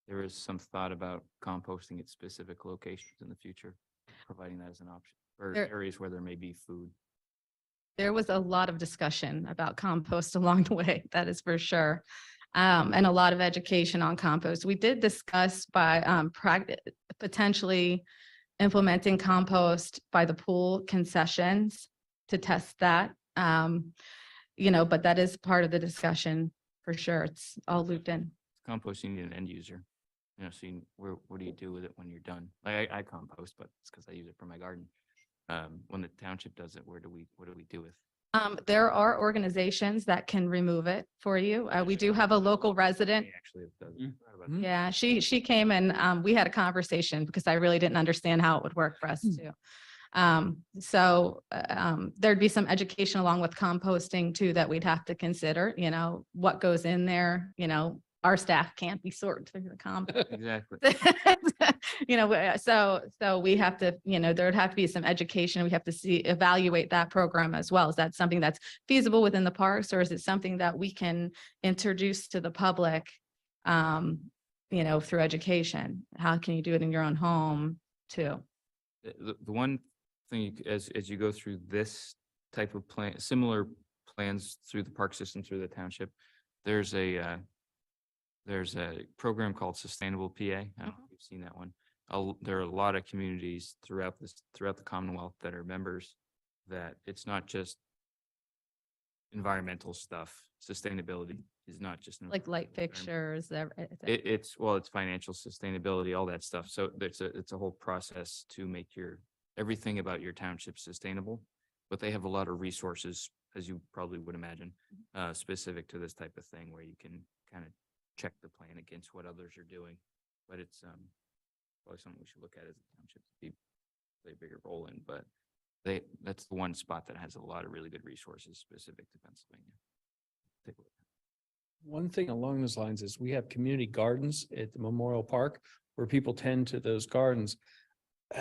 there is some thought about composting at specific locations in the future, providing that as an option, or areas where there may be food. There was a lot of discussion about compost along the way, that is for sure. And a lot of education on compost. We did discuss by potentially implementing compost by the pool concessions to test that. But that is part of the discussion for sure. It's all looped in. Composting, you need an end user. You know, so what do you do with it when you're done? Like I compost, but it's because I use it for my garden. When the township does it, what do we do with? There are organizations that can remove it for you. We do have a local resident. Actually, it does. Mm. Forgot about that. Yeah, she came and we had a conversation because I really didn't understand how it would work for us too. There'd be some education along with composting too that we'd have to consider, you know, what goes in there, you know, our staff can't be sorted through the compost. Exactly. You know, so we have to, you know, there'd have to be some education. We have to evaluate that program as well. Is that something that's feasible within the parks, or is it something that we can introduce to the public, you know, through education? How can you do it in your own home too? The one thing, as you go through this type of plan, similar plans through the park system, through the township, there's a program called Sustainable PA. I don't know if you've seen that one. There are a lot of communities throughout the Commonwealth that are members, that it's not just environmental stuff. Sustainability is not just Like light fixtures, it's financial sustainability, all that stuff. So it's a whole process to make everything about your township sustainable, but they have a lot of resources, as you probably would imagine, specific to this type of thing, where you can kind of check the plan against what others are doing. But it's probably something we should look at as a township to play a bigger role in. But that's the one spot that has a lot of really good resources specific to Pennsylvania. Take a look. One thing along those lines is we have community gardens at the Memorial Park where people tend to those gardens.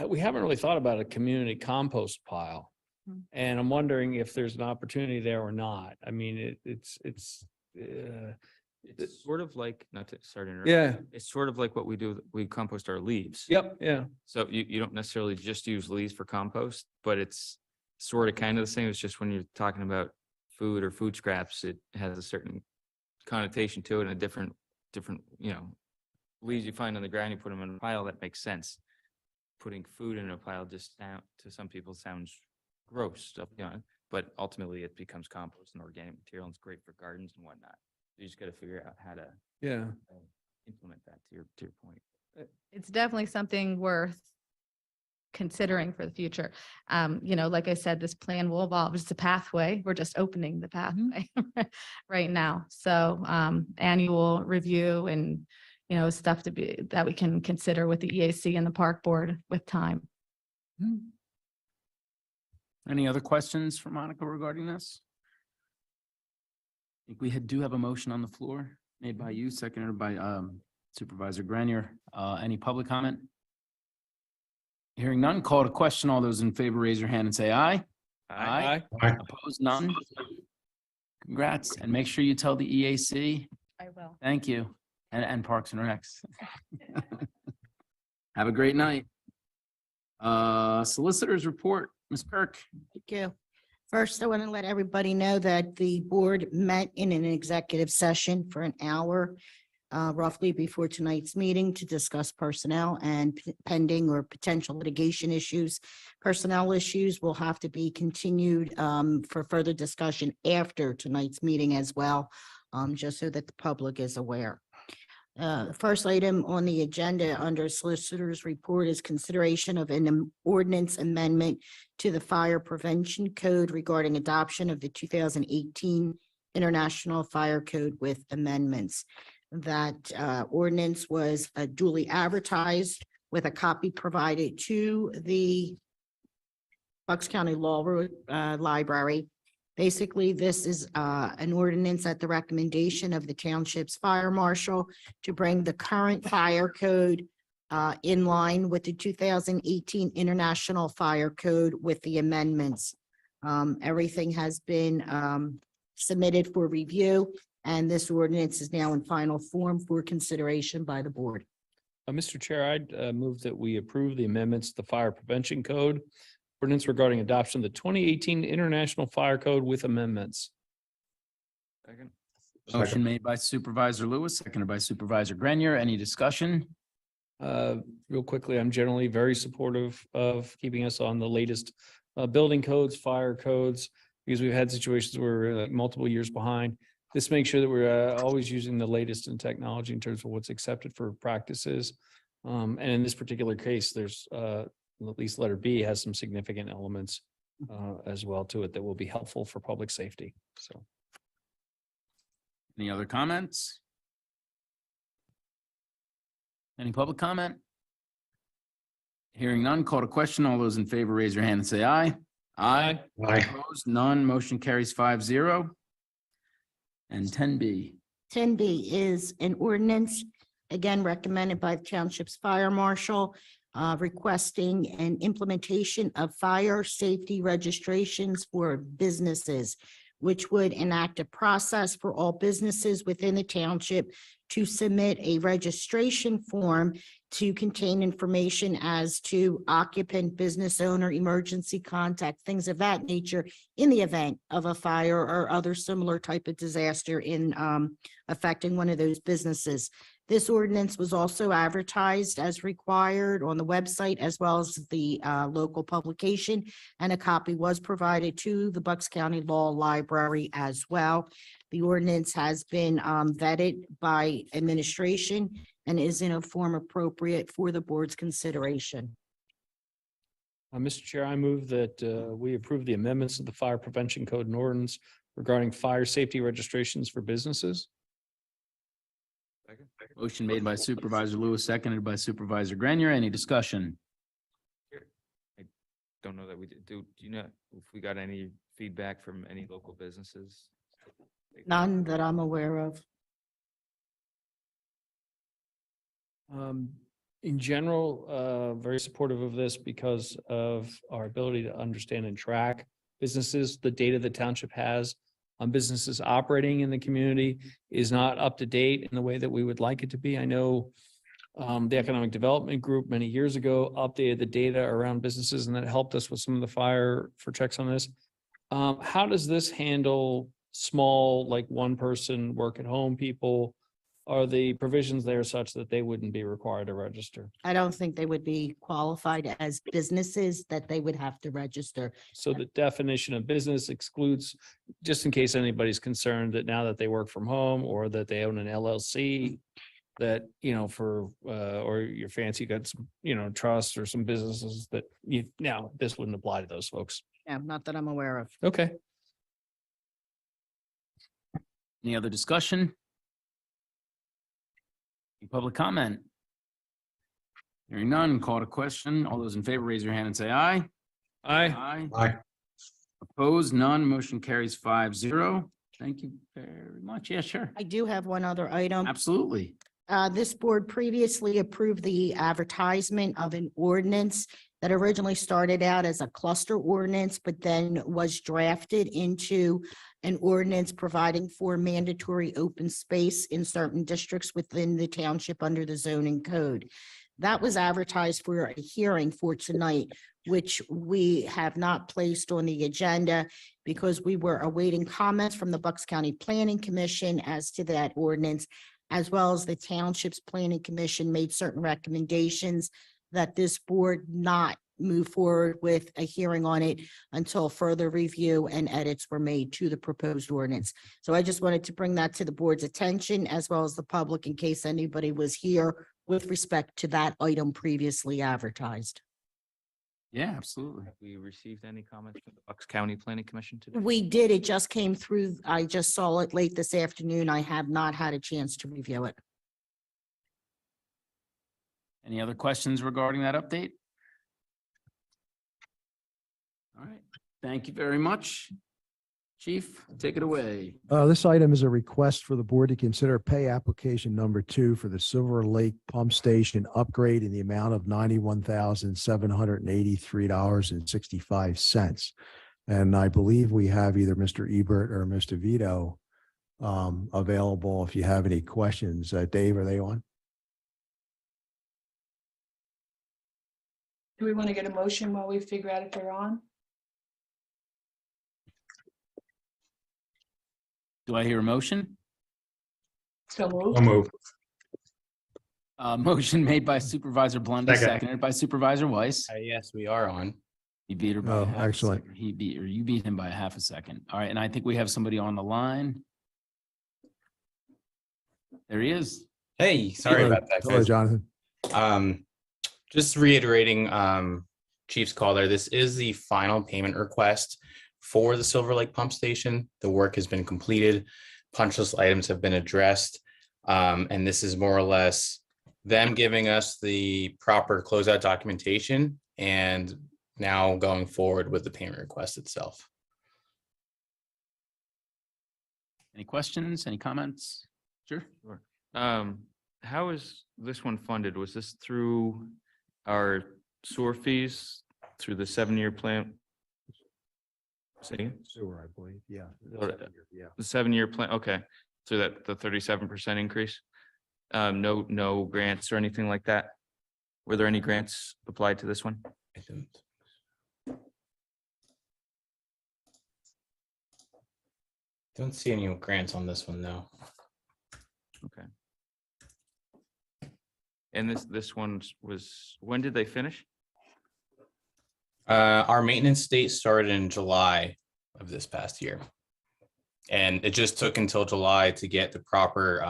We haven't really thought about a community compost pile. Hmm. And I'm wondering if there's an opportunity there or not. I mean, it's sort of like, not to start interrupt. yeah. It's sort of like what we do. We compost our leaves. Yep. Yeah. So you don't necessarily just use leaves for compost, but it's sort of kind of the same. It's just when you're talking about food or food scraps, it has a certain connotation to it, and a different, you know, leaves you find on the ground, you put them in a pile. That makes sense. Putting food in a pile just to some people sounds gross, you know, but ultimately it becomes compost and organic material, and it's great for gardens and whatnot. You just got to figure out how to implement that to your point. It's definitely something worth considering for the future. You know, like I said, this plan will evolve. It's a pathway. We're just opening the pathway right now. So annual review and, you know, stuff that we can consider with the EAC and the park board with time. Any other questions for Monica regarding this? I think we do have a motion on the floor made by you, seconded by Supervisor Grenier. Any public comment? Hearing none, call to question. All those in favor, raise your hand and say aye. Aye. Opposed, none. Congrats, and make sure you tell the EAC. I will. Thank you, and Parks and Recs. Have a great night. Solicitors report, Ms. Kirk. Thank you. First, I want to let everybody know that the board met in an executive session for an hour roughly before tonight's meeting to discuss personnel and pending or potential litigation issues. Personnel issues will have to be continued for further discussion after tonight's meeting as well, just so that the public is aware. The first item on the agenda under Solicitor's Report is consideration of an ordinance amendment to the Fire Prevention Code regarding adoption of the 2018 International Fire Code with amendments. That ordinance was duly advertised with a copy provided to the Bucks County Law Library. Basically, this is an ordinance at the recommendation of the township's fire marshal to bring the current fire code in line with the 2018 International Fire Code with the amendments. Everything has been submitted for review, and this ordinance is now in final form for consideration by the board. Mr. Chair, I'd move that we approve the amendments to the Fire Prevention Code ordinance regarding adoption of the 2018 International Fire Code with amendments. Second. Motion made by Supervisor Lewis, seconded by Supervisor Grenier. Any discussion? Real quickly, I'm generally very supportive of keeping us on the latest building codes, fire codes, because we've had situations where we're multiple years behind. This makes sure that we're always using the latest in technology in terms of what's accepted for practices. And in this particular case, there's at least letter B has some significant elements as well to it that will be helpful for public safety. So. Any other comments? Any public comment? Hearing none, call to question. All those in favor, raise your hand and say aye. Aye. Aye. Opposed, none. Motion carries 5-0. And 10B. 10B is an ordinance, again recommended by the township's fire marshal, requesting an implementation of fire safety registrations for businesses, which would enact a process for all businesses within the township to submit a registration form to contain information as to occupant, business owner, emergency contact, things of that nature in the event of a fire or other similar type of disaster in affecting one of those businesses. This ordinance was also advertised as required on the website as well as the local publication, and a copy was provided to the Bucks County Law Library as well. The ordinance has been vetted by administration and is in a form appropriate for the board's consideration. Mr. Chair, I move that we approve the amendments to the Fire Prevention Code and Ordinance regarding fire safety registrations for businesses. Motion made by Supervisor Lewis, seconded by Supervisor Grenier. Any discussion? I don't know that we did. Do you know if we got any feedback from any local businesses? None that I'm aware of. In general, very supportive of this because of our ability to understand and track businesses. The data the township has on businesses operating in the community is not up to date in the way that we would like it to be. I know the Economic Development Group many years ago updated the data around businesses, and that helped us with some of the fire for checks on this. How does this handle small, like one person work at home people? Are the provisions there such that they wouldn't be required to register? I don't think they would be qualified as businesses that they would have to register. So the definition of business excludes, just in case anybody's concerned that now that they work from home or that they own an LLC, that, you know, for, or your fancy got some, you know, trusts or some businesses that you, now this wouldn't apply to those folks. Yeah, not that I'm aware of. Okay. Any other discussion? Any public comment? Hearing none, call to question. All those in favor, raise your hand and say aye. Aye. Aye. Aye. Opposed, none. Motion carries 5-0. Thank you very much. Yeah, sure. I do have one other item. Absolutely. This board previously approved the advertisement of an ordinance that originally started out as a cluster ordinance, but then was drafted into an ordinance providing for mandatory open space in certain districts within the township under the zoning code. That was advertised for a hearing for tonight, which we have not placed on the agenda because we were awaiting comments from the Bucks County Planning Commission as to that ordinance, as well as the Township's Planning Commission made certain recommendations that this board not move forward with a hearing on it until further review and edits were made to the proposed ordinance. So I just wanted to bring that to the board's attention as well as the public in case anybody was here with respect to that item previously advertised. Yeah, absolutely. Have we received any comments from the Bucks County Planning Commission today? We did, it just came through. I just saw it late this afternoon. I have not had a chance to review it. Any other questions regarding that update? All right. Thank you very much. Chief, take it away. This item is a request for the board to consider pay application number 2 for the Silver Lake Pump Station upgrade in the amount of $91,783.65. And I believe we have either Mr. Ebert or Mr. Vito available if you have any questions. Dave, are they on? Do we want to get a motion while we figure out if they're on? Do I hear a motion? So moved. I'll move. Motion made by Supervisor Blundy, Second. seconded by Supervisor Weiss. Yes, we are on. He beat her by Oh, a half a excellent. second. He beat, or you beat him by a half a second. All right, and I think we have somebody on the line. There he is. Hey, sorry Hello- about that, Hello, guys. Jonathan. Just reiterating, Chief's call there. This is the final payment request for the Silver Lake Pump Station. The work has been completed. Punch list items have been addressed. And this is more or less them giving us the proper closeout documentation and now going forward with the payment request itself. Any questions, any comments? Sure. Sure. How is this one funded? Was this through our sewer fees through the 7-year plan? See, Sewer, I believe, yeah. Yeah. the 7-year plan, okay, so that the 37% increase? No grants or anything like that? Were there any grants applied to this one? I don't see any grants on this one, though. Okay. And this one was, when did they finish? Our maintenance date started in July of this past year. And it just took until July to get the proper,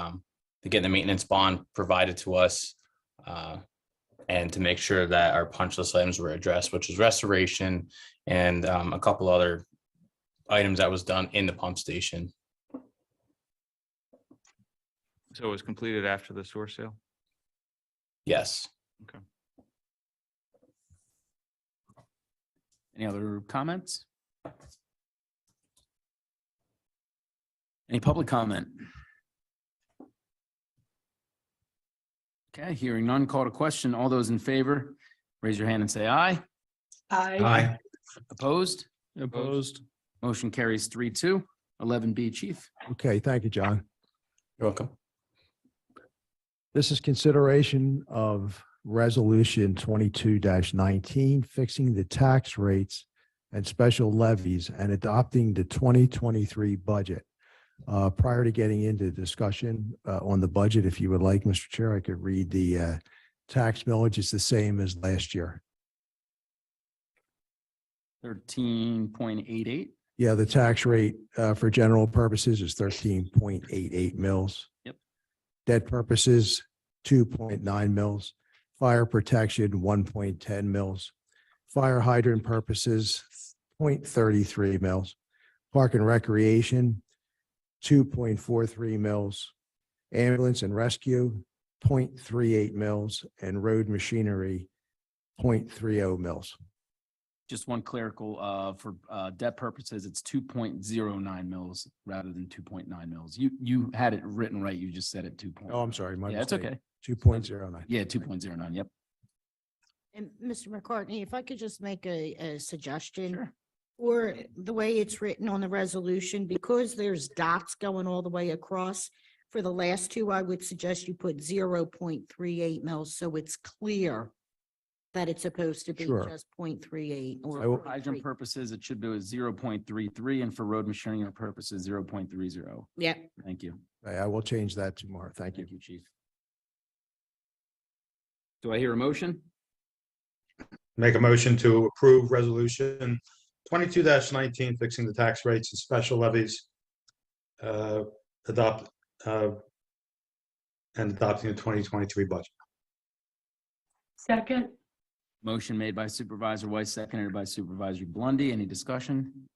to get the maintenance bond provided to us. And to make sure that our punch list items were addressed, which is restoration and a couple other items that was done in the pump station. So it was completed after the sewer sale? Yes. Okay. Any other comments? Any public comment? Okay, hearing none, call to question. All those in favor, raise your hand and say aye. Aye. Opposed? Opposed? Motion carries 3-2. 11B, Chief. Okay, thank you, John. You're welcome. This is consideration of resolution 22-19, fixing the tax rates and special levies and adopting the 2023 budget. Prior to getting into discussion on the budget, if you would like, Mr. Chair, I could read the tax millage. It's the same as last year. 13.88. Yeah, the tax rate for general purposes is 13.88 mils. Yep. Debt purposes, 2.9 mils. Fire protection, 1.10 mils. Fire hydrant purposes, 0.33 mils. Park and recreation, 2.43 mils. Ambulance and rescue, 0.38 mils. And road machinery, 0.30 mils. Just one clerical, for debt purposes, it's 2.09 mils rather than 2.9 mils. You had it written right. You just said it 2. Oh, I'm sorry. My Yeah, it's mistake. okay. 2.09. Yeah, 2.09. Yep. And Mr. McCartney, if I could just make a suggestion. Sure. Or the way it's written on the resolution, because there's dots going all the way across. For the last two, I would suggest you put 0.38 mils, so it's clear that it's supposed to be Sure. just 0.38 I will- or For hydrant purposes, it should be 0.33, and for road machinery purposes, 0.30. Yeah, Thank you. I will change that tomorrow. Thank you. Thank you, Chief. Do I hear a motion? Make a motion to approve resolution 22-19, fixing the tax rates and special levies. Adopt and adopting the 2023 budget. Second. Motion made by Supervisor Weiss, seconded by Supervisor Blondie. Any discussion?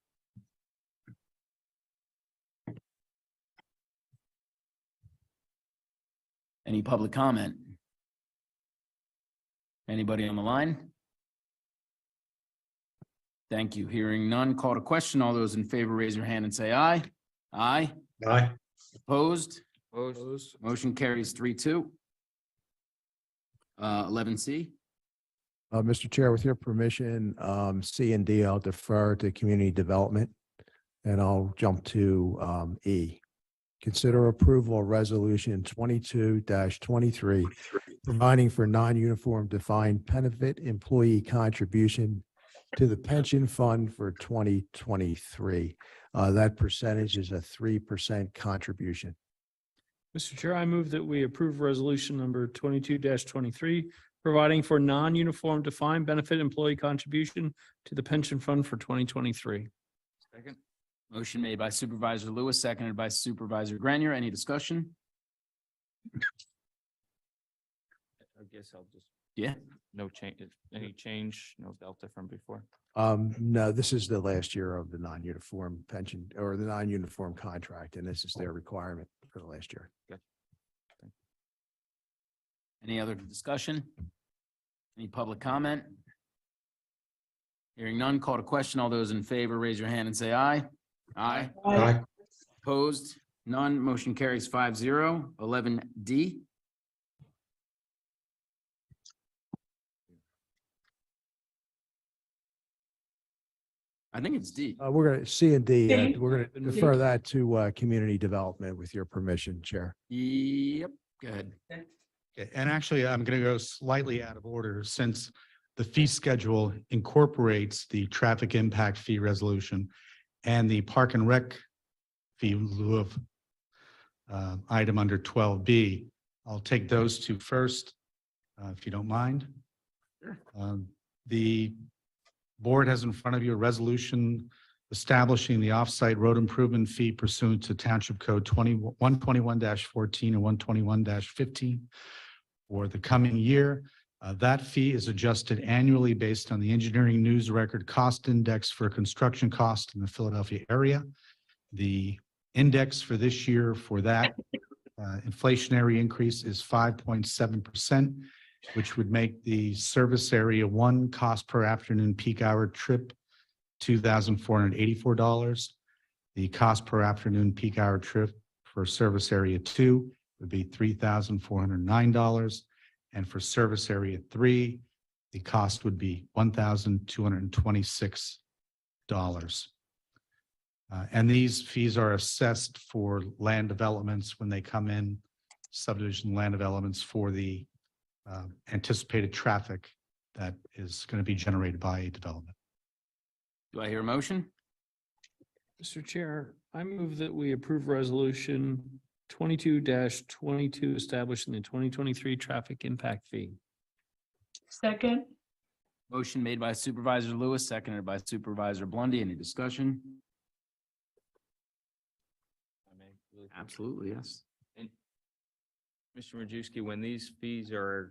Any public comment? Anybody on the line? Thank you. Hearing none, call to question. All those in favor, raise your hand and say aye. Aye. Aye. Opposed? Opposed? Motion carries 3-2. 11C. Mr. Chair, with your permission, C and D, I'll defer to community development. And I'll jump to E. Consider approval of resolution 22-23, providing for non-uniform defined benefit employee contribution to the pension fund for 2023. That percentage is a 3% contribution. Mr. Chair, I move that we approve resolution number 22-23, providing for non-uniform defined benefit employee contribution to the pension fund for 2023. Second. Motion made by Supervisor Lewis, seconded by Supervisor Grenier. Any discussion? I guess I'll just, Yeah. no change, any change, no delta from before. No, this is the last year of the non-uniform pension or the non-uniform contract, and this is their requirement for the last year. Any other discussion? Any public comment? Hearing none, call to question. All those in favor, raise your hand and say aye. Aye. Aye. Opposed? None. Motion carries 5-0. 11D. I think it's D. We're gonna, C and D, D. we're gonna defer that to, community development with your permission, Chair. Yep. Go ahead. Okay, and actually, I'm going to go slightly out of order since the fee schedule incorporates the traffic impact fee resolution and the park and rec fee in lieu of item under 12B. I'll take those two first, if you don't mind. The board has in front of you a resolution establishing the off-site road improvement fee pursuant to Township Code 121-14 and 121-15 for the coming year. That fee is adjusted annually based on the Engineering News Record Cost Index for construction cost in the Philadelphia area. The index for this year for that inflationary increase is 5.7%, which would make the service area 1 cost per afternoon peak hour trip $2,484. The cost per afternoon peak hour trip for service area 2 would be $3,409. And for service area 3, the cost would be $1,226. And these fees are assessed for land developments when they come in, subdivision land developments for the anticipated traffic that is going to be generated by a development. Do I hear a motion? Mr. Chair, I move that we approve resolution 22-22 establishing the 2023 traffic impact fee. Second, Motion made by Supervisor Lewis, seconded by Supervisor Blondie. Any discussion? Absolutely, yes. And Mr. Majewski, when these fees are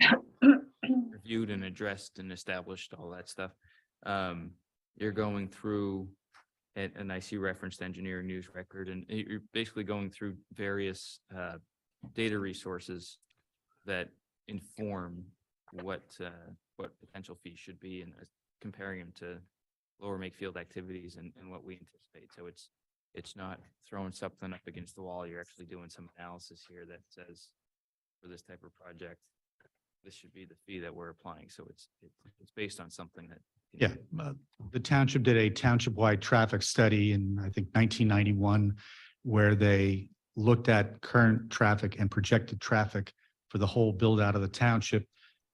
reviewed and addressed and established, all that stuff, you're going through, and I see referenced engineering news record, and you're basically going through various data resources that inform what potential fees should be, and comparing them to lower Makefield activities and what we anticipate. So it's not throwing something up against the wall. You're actually doing some analysis here that says for this type of project, this should be the fee that we're applying. So it's based on something that. Yeah, the township did a township-wide traffic study in, I think, 1991, where they looked at current traffic and projected traffic for the whole build out of the township.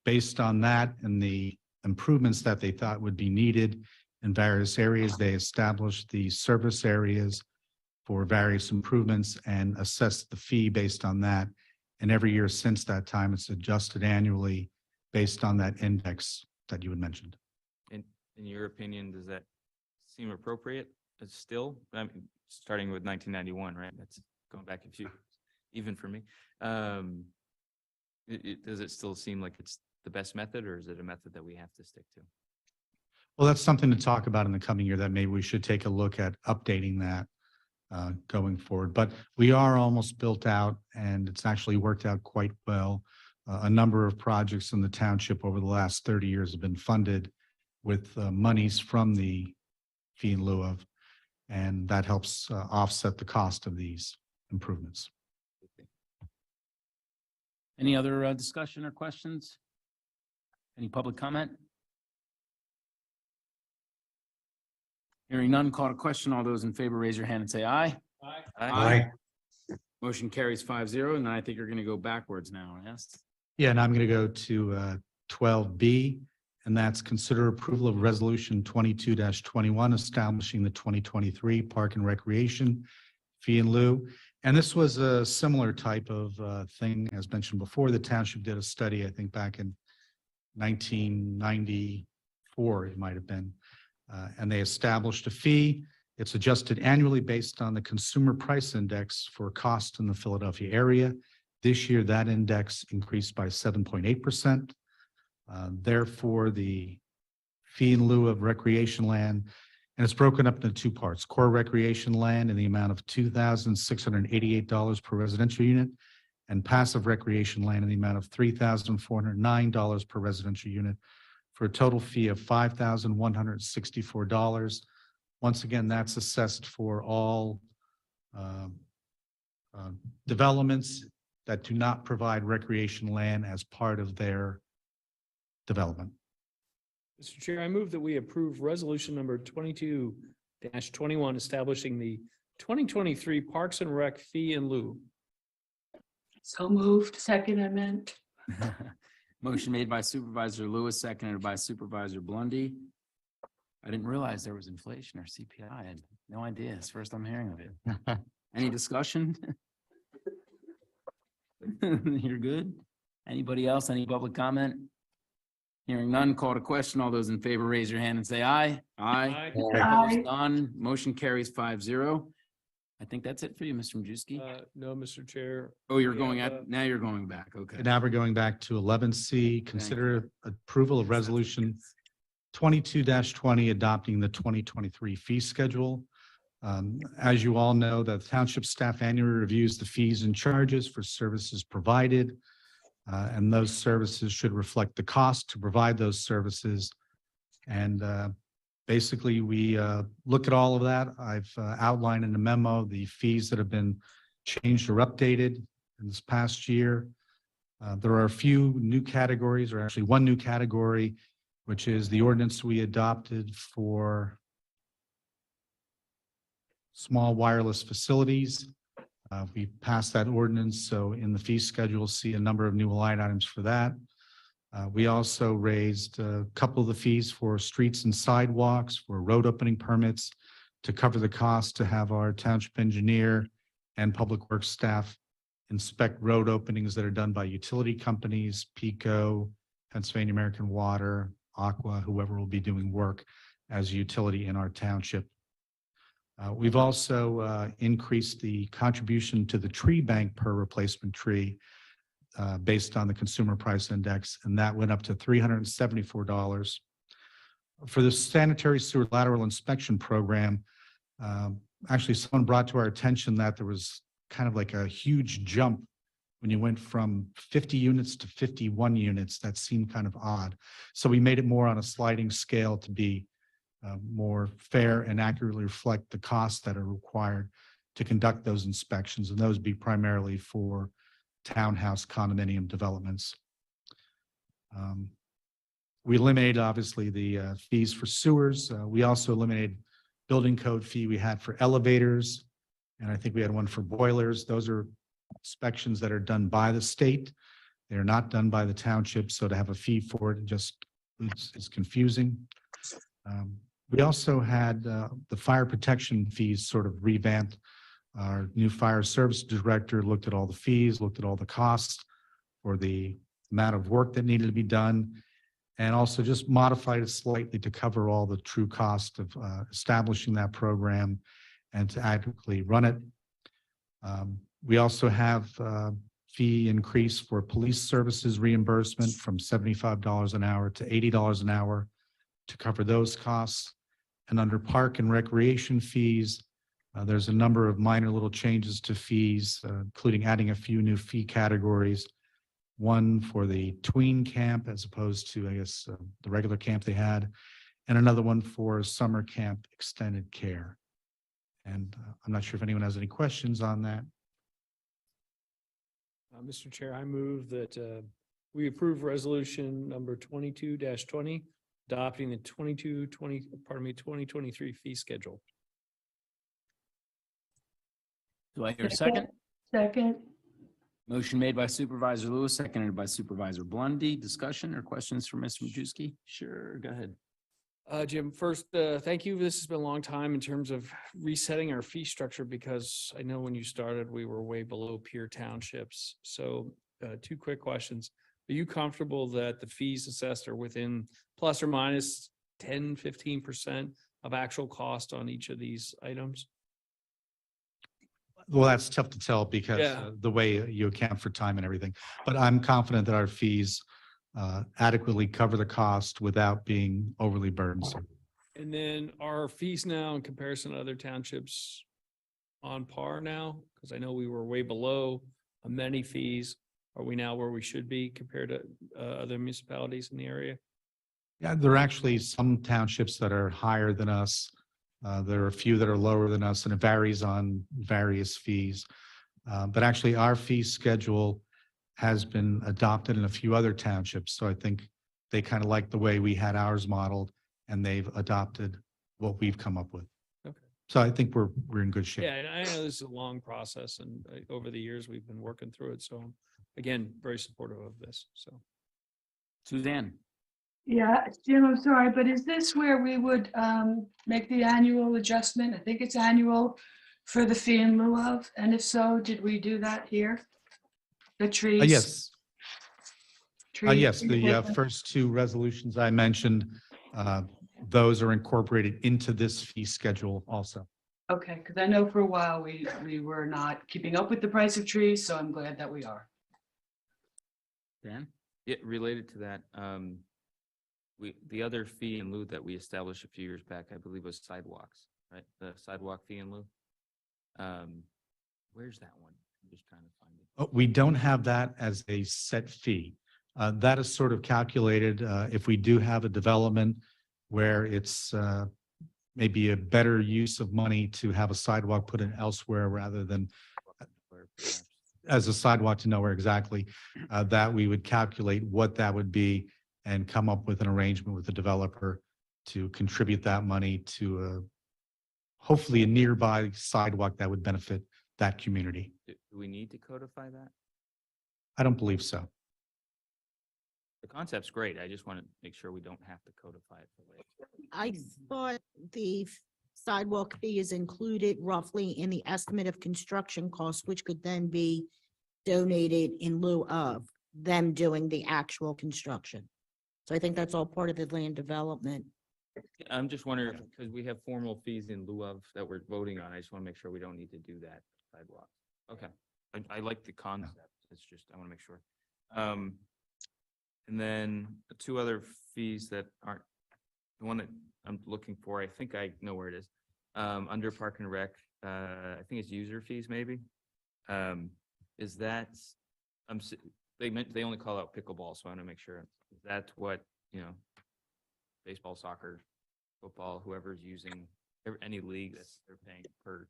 Based on that and the improvements that they thought would be needed in various areas, they established the service areas for various improvements and assessed the fee based on that. And every year since that time, it's adjusted annually based on that index that you had mentioned. In your opinion, does that seem appropriate? It's still, I mean, starting with 1991, right? That's going back a few, even for me. Does it still seem like it's the best method, or is it a method that we have to stick to? Well, that's something to talk about in the coming year, that maybe we should take a look at updating that going forward. But we are almost built out, and it's actually worked out quite well. A number of projects in the township over the last 30 years have been funded with monies from the fee in lieu of, and that helps offset the cost of these improvements. Any other discussion or questions? Any public comment? Hearing none, call to question. All those in favor, raise your hand and say aye. Aye. Motion carries 5-0, and I think you're going to go backwards now, yes? Yeah, and I'm going to go to 12B, and that's consider approval of resolution 22-21 establishing the 2023 Park and Recreation fee in lieu. And this was a similar type of thing, as mentioned before. The township did a study, I think back in 1994, it might have been, and they established a fee. It's adjusted annually based on the Consumer Price Index for cost in the Philadelphia area. This year, that index increased by 7.8%. Therefore, the fee in lieu of recreation land, and it's broken up into two parts: core recreation land in the amount of $2,688 per residential unit, and passive recreation land in the amount of $3,409 per residential unit, for a total fee of $5,164. Once again, that's assessed for all developments that do not provide recreation land as part of their development. Mr. Chair, I move that we approve resolution number 22-21, establishing the 2023 Parks and Rec fee in lieu. So moved. Second, I meant. Motion made by Supervisor Lewis, seconded by Supervisor Blondie. I didn't realize there was inflation or CPI. I had no idea. It's the first I'm hearing of it. Any discussion? You're good. Anybody else? Any public comment? Hearing none, call to question. All those in favor, raise your hand and say aye. Aye. Opposed, none. Motion carries 5-0. I think that's it for you, Mr. Majewski. No, Mr. Chair. Oh, you're going now you're going back. Okay. And now we're going back to 11C, consider approval of resolution 22-20, adopting the 2023 fee schedule. As you all know, the township staff annually reviews the fees and charges for services provided. And those services should reflect the cost to provide those services. And basically, we look at all of that. I've outlined in the memo the fees that have been changed or updated in this past year. There are a few new categories, or actually one new category, which is the ordinance we adopted for small wireless facilities. We passed that ordinance, so in the fee schedule, see a number of new line items for that. We also raised a couple of the fees for streets and sidewalks, for road opening permits, to cover the cost to have our township engineer and public works staff inspect road openings that are done by utility companies, PECO, Pennsylvania American Water, Aqua, whoever will be doing work as a utility in our township. We've also increased the contribution to the tree bank per replacement tree based on the consumer price index, and that went up to $374. For the sanitary sewer lateral inspection program, actually someone brought to our attention that there was kind of like a huge jump when you went from 50 units to 51 units. That seemed kind of odd. So we made it more on a sliding scale to be more fair and accurately reflect the costs that are required to conduct those inspections, and those be primarily for townhouse condominium developments. We eliminated, obviously, the fees for sewers. We also eliminated building code fee we had for elevators, and I think we had one for boilers. Those are inspections that are done by the state. They're not done by the township, so to have a fee for it just is confusing. We also had the fire protection fees sort of revamped. Our new fire service director looked at all the fees, looked at all the costs for the amount of work that needed to be done, and also just modified it slightly to cover all the true cost of establishing that program and to adequately run it. We also have fee increase for police services reimbursement from $75 an hour to $80 an hour to cover those costs. And under park and recreation fees, there's a number of minor little changes to fees, including adding a few new fee categories. One for the tween camp as opposed to, I guess, the regular camp they had, and another one for summer camp extended care. And I'm not sure if anyone has any questions on that. Mr. Chair, I move that we approve resolution number 22-20, adopting the 2023 fee schedule. Do I hear a second? Second. Motion made by Supervisor Lewis, seconded by Supervisor Blondie. Discussion or questions for Mr. Majewski? Sure, go ahead. Jim, first, thank you. This has been a long time in terms of resetting our fee structure, because I know when you started, we were way below peer townships. So two quick questions. Are you comfortable that the fees assessed are within plus or minus 10, 15% of actual cost on each of these items? Well, that's tough to tell because Yeah. the way you account for time and everything, but I'm confident that our fees adequately cover the cost without being overly burdensome. And then are fees now in comparison to other townships on par now? Because I know we were way below many fees. Are we now where we should be compared to other municipalities in the area? Yeah, there are actually some townships that are higher than us. There are a few that are lower than us, and it varies on various fees. But actually, our fee schedule has been adopted in a few other townships. So I think they kind of like the way we had ours modeled, and they've adopted what we've come up with. Okay. So I think we're in good shape. Yeah, and I know this is a long process and over the years we've been working through it. So again, very supportive of this. So. Suzanne? Yeah, Jim, I'm sorry, but is this where we would make the annual adjustment? I think it's annual for the fee in lieu of, and if so, did we do that here? The trees? Yes. Trees. Yes, the first two resolutions I mentioned, those are incorporated into this fee schedule also. Okay, because I know for a while we were not keeping up with the price of trees, so I'm glad that we are. Dan? Yeah, related to that, the other fee in lieu that we established a few years back, I believe, was sidewalks, right? The sidewalk fee in lieu. Where's that one? I'm just trying to find it. We don't have that as a set fee. That is sort of calculated if we do have a development where it's maybe a better use of money to have a sidewalk put in elsewhere rather than as a sidewalk to nowhere exactly, that we would calculate what that would be and come up with an arrangement with the developer to contribute that money to hopefully a nearby sidewalk that would benefit that community. Do we need to codify that? I don't believe so. The concept's great. I just want to make sure we don't have to codify it for later. I thought the sidewalk fee is included roughly in the estimate of construction costs, which could then be donated in lieu of them doing the actual construction. So I think that's all part of the land development. I'm just wondering, because we have formal fees in lieu of that we're voting on, I just want to make sure we don't need to do that sidewalk. Okay, I like the concept. It's just, I want to make sure. And then the two other fees that aren't, the one that I'm looking for, I think I know where it is. Under Park and Rec, I think it's user fees maybe. Is that, they only call out pickleball, so I want to make sure. Is that what, baseball, soccer, football, whoever's using, any league that they're paying per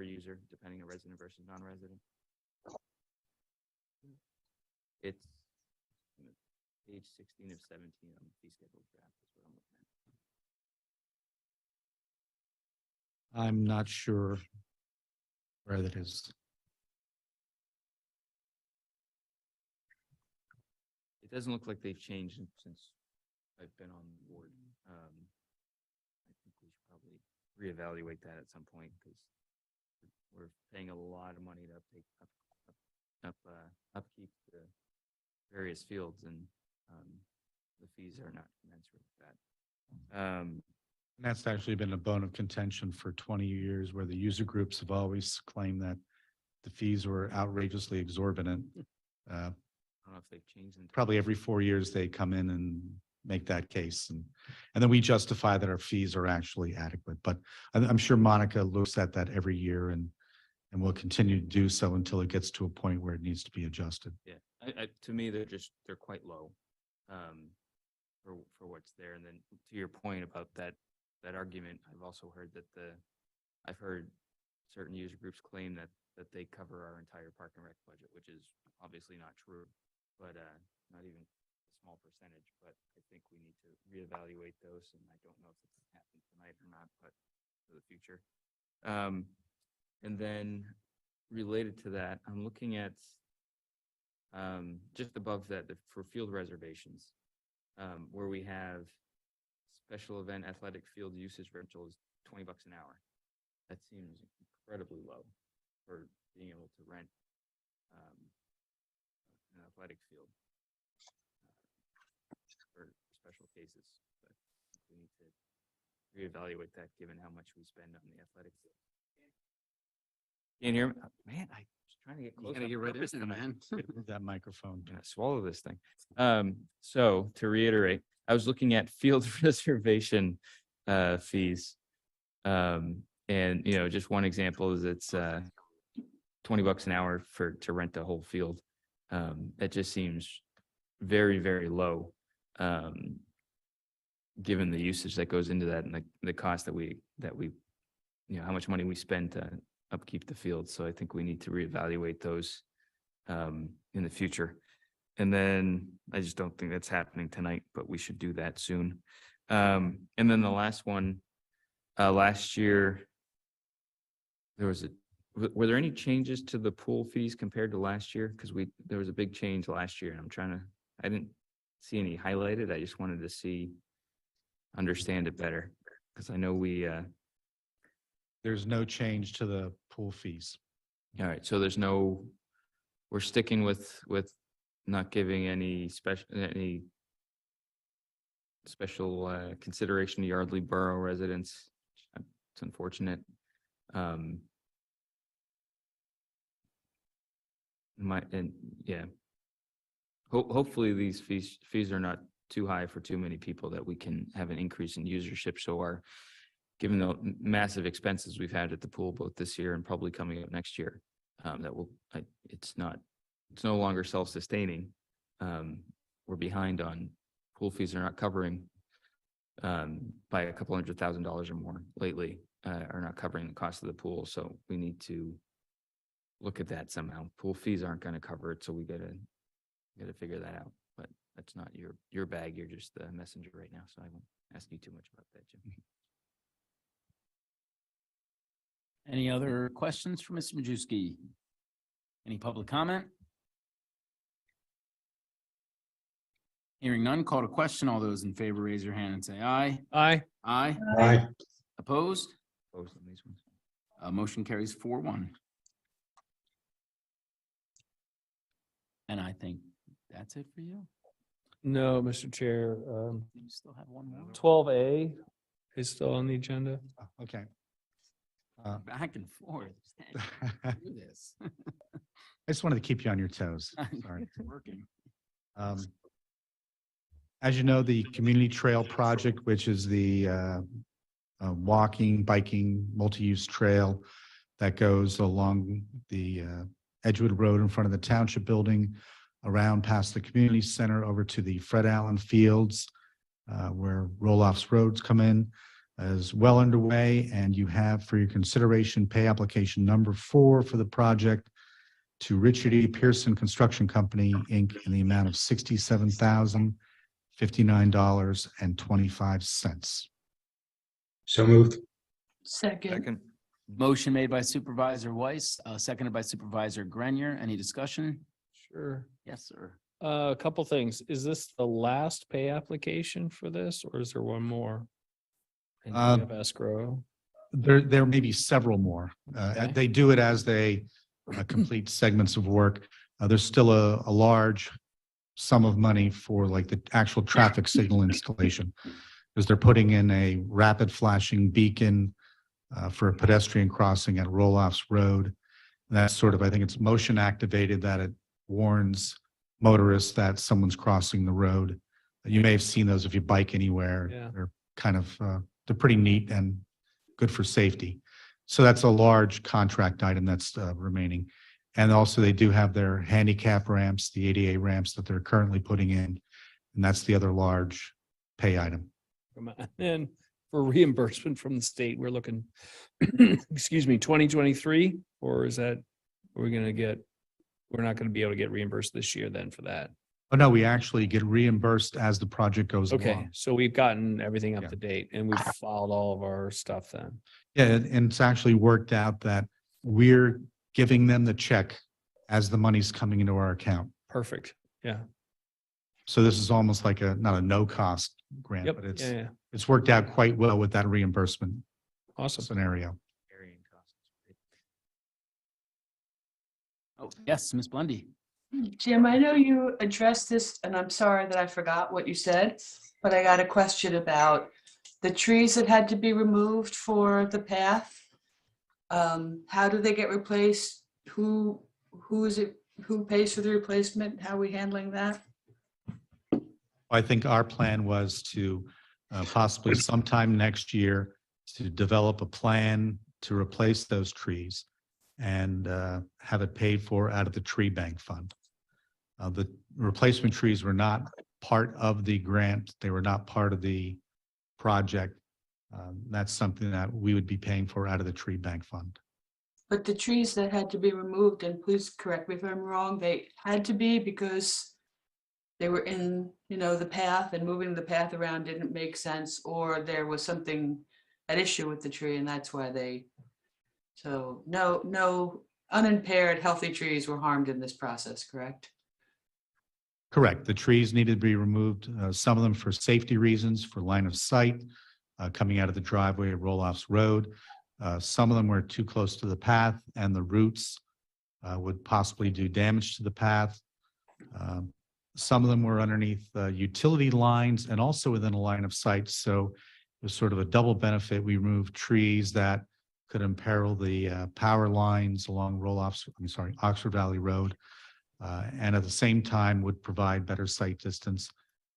user, depending on resident versus non-resident? It's page 16 of 17 on the fee schedule draft is what I'm looking at. I'm not sure where that is. It doesn't look like they've changed since I've been on the board. I think we should probably reevaluate that at some point because we're paying a lot of money to upkeep the various fields, and the fees are not commensurate with that. And that's actually been a bone of contention for 20 years, where the user groups have always claimed that the fees were outrageously exorbitant. I don't know if they've changed. Probably every 4 years they come in and make that case, and then we justify that our fees are actually adequate. But I'm sure Monica looks at that every year and will continue to do so until it gets to a point where it needs to be adjusted. Yeah, to me, they're quite low for what's there. And then to your point about that argument, I've also heard that I've heard certain user groups claim that they cover our entire Park and Rec budget, which is obviously not true, but not even a small percentage. But I think we need to reevaluate those, and I don't know if it's going to happen tonight or not, but for the future. And then related to that, I'm looking at just above that for field reservations, where we have special event athletic field usage rental is $20 an hour. That seems incredibly low for being able to rent an athletic field for special cases. But we need to reevaluate that given how much we spend on the athletic field. Can you hear me? Man, I was trying to get close. gotta on get right purpose in there, man. tonight. Move that microphone. Gonna swallow this thing. So to reiterate, I was looking at field reservation fees. And just one example is it's $20 an hour to rent a whole field. That just seems very, very low. Given the usage that goes into that and the cost that we how much money we spend to upkeep the field. So I think we need to reevaluate those in the future. And then I just don't think that's happening tonight, but we should do that soon. And then the last one, last year, were there any changes to the pool fees compared to last year? Because there was a big change last year, and I didn't see any highlighted. I just wanted to understand it better, because I know There's no change to the pool fees. all right, so we're sticking with not giving any special consideration to Yardley Borough residents. It's unfortunate. Hopefully these fees are not too high for too many people, that we can have an increase in usership. So given the massive expenses we've had at the pool both this year and probably coming up next year, it's no longer self-sustaining. We're behind on pool fees, are not covering by a couple $100,000 or more lately, are not covering the cost of the pool. So we need to look at that somehow. Pool fees aren't going to cover it, so we gotta figure that out. But that's not your bag. You're just the messenger right now, so I won't ask you too much about that, Jim. Any other questions for Mr. Majewski? Any public comment? Hearing none, call to question. All those in favor, raise your hand and say aye. Aye. Aye. Aye. Opposed? Opposed on these ones. Motion carries 4-1. And I think that's it for you. No, Mr. Chair, You still have one more. 12A is still on the agenda. Okay. Back and forth. Do this. I just wanted to keep you on your toes. Sorry. It's working. As you know, the community trail project, which is the walking, biking, multi-use trail that goes along the Edgewood Road in front of the township building, around past the community center over to the Fred Allen Fields, where roll-offs roads come in, is well underway. And you have for your consideration pay application number 4 for the project to Richard E. Pearson Construction Company, Inc. in the amount of $67,059.25. So moved. Second. Motion made by Supervisor Weiss, seconded by Supervisor Grenier. Any discussion? Sure. Yes, sir. A couple things. Is this the last pay application for this, or is there one more? And do we have escrow? There may be several more. Okay. They do it as they complete segments of work. There's still a large sum of money for like the actual traffic signal installation, because they're putting in a rapid flashing beacon for a pedestrian crossing at Roll-Offs Road. And that's sort of, I think it's motion activated, that it warns motorists that someone's crossing the road. You may have seen those if you bike anywhere. Yeah. They're kind of, they're pretty neat and good for safety. So that's a large contract item that's remaining. And also they do have their handicap ramps, the ADA ramps that they're currently putting in. And that's the other large pay item. And for reimbursement from the state, we're looking, excuse me, 2023, or is that, we're not going to be able to get reimbursed this year then for that? Oh, no, we actually get reimbursed as the project goes Okay, along. so we've gotten everything up Yeah. to date and we've filed all of our stuff then. Yeah, and it's actually worked out that we're giving them the check as the money's coming into our account. Perfect. Yeah. So this is almost like not a no-cost grant, Yep. but Yeah. it's worked out quite well with that reimbursement Awesome. scenario. Carrying costs. Oh, yes, Ms. Blondie. Jim, I know you addressed this, and I'm sorry that I forgot what you said, but I got a question about the trees that had to be removed for the path. How do they get replaced? Who is it? Who pays for the replacement? How are we handling that? I think our plan was to possibly sometime next year to develop a plan to replace those trees and have it paid for out of the tree bank fund. The replacement trees were not part of the grant. They were not part of the project. That's something that we would be paying for out of the tree bank fund. But the trees that had to be removed, and please correct me if I'm wrong, they had to be because they were in, the path, and moving the path around didn't make sense, or there was something at issue with the tree, and that's why so no unimpaired, healthy trees were harmed in this process, correct? Correct. The trees needed to be removed, some of them for safety reasons, for line of sight, coming out of the driveway of Roloff's Road. Some of them were too close to the path, and the roots would possibly do damage to the path. Some of them were underneath utility lines and also within a line of sight. So it was sort of a double benefit. We removed trees that could imperil the power lines along Oxford Valley Road, and at the same time would provide better sight distance.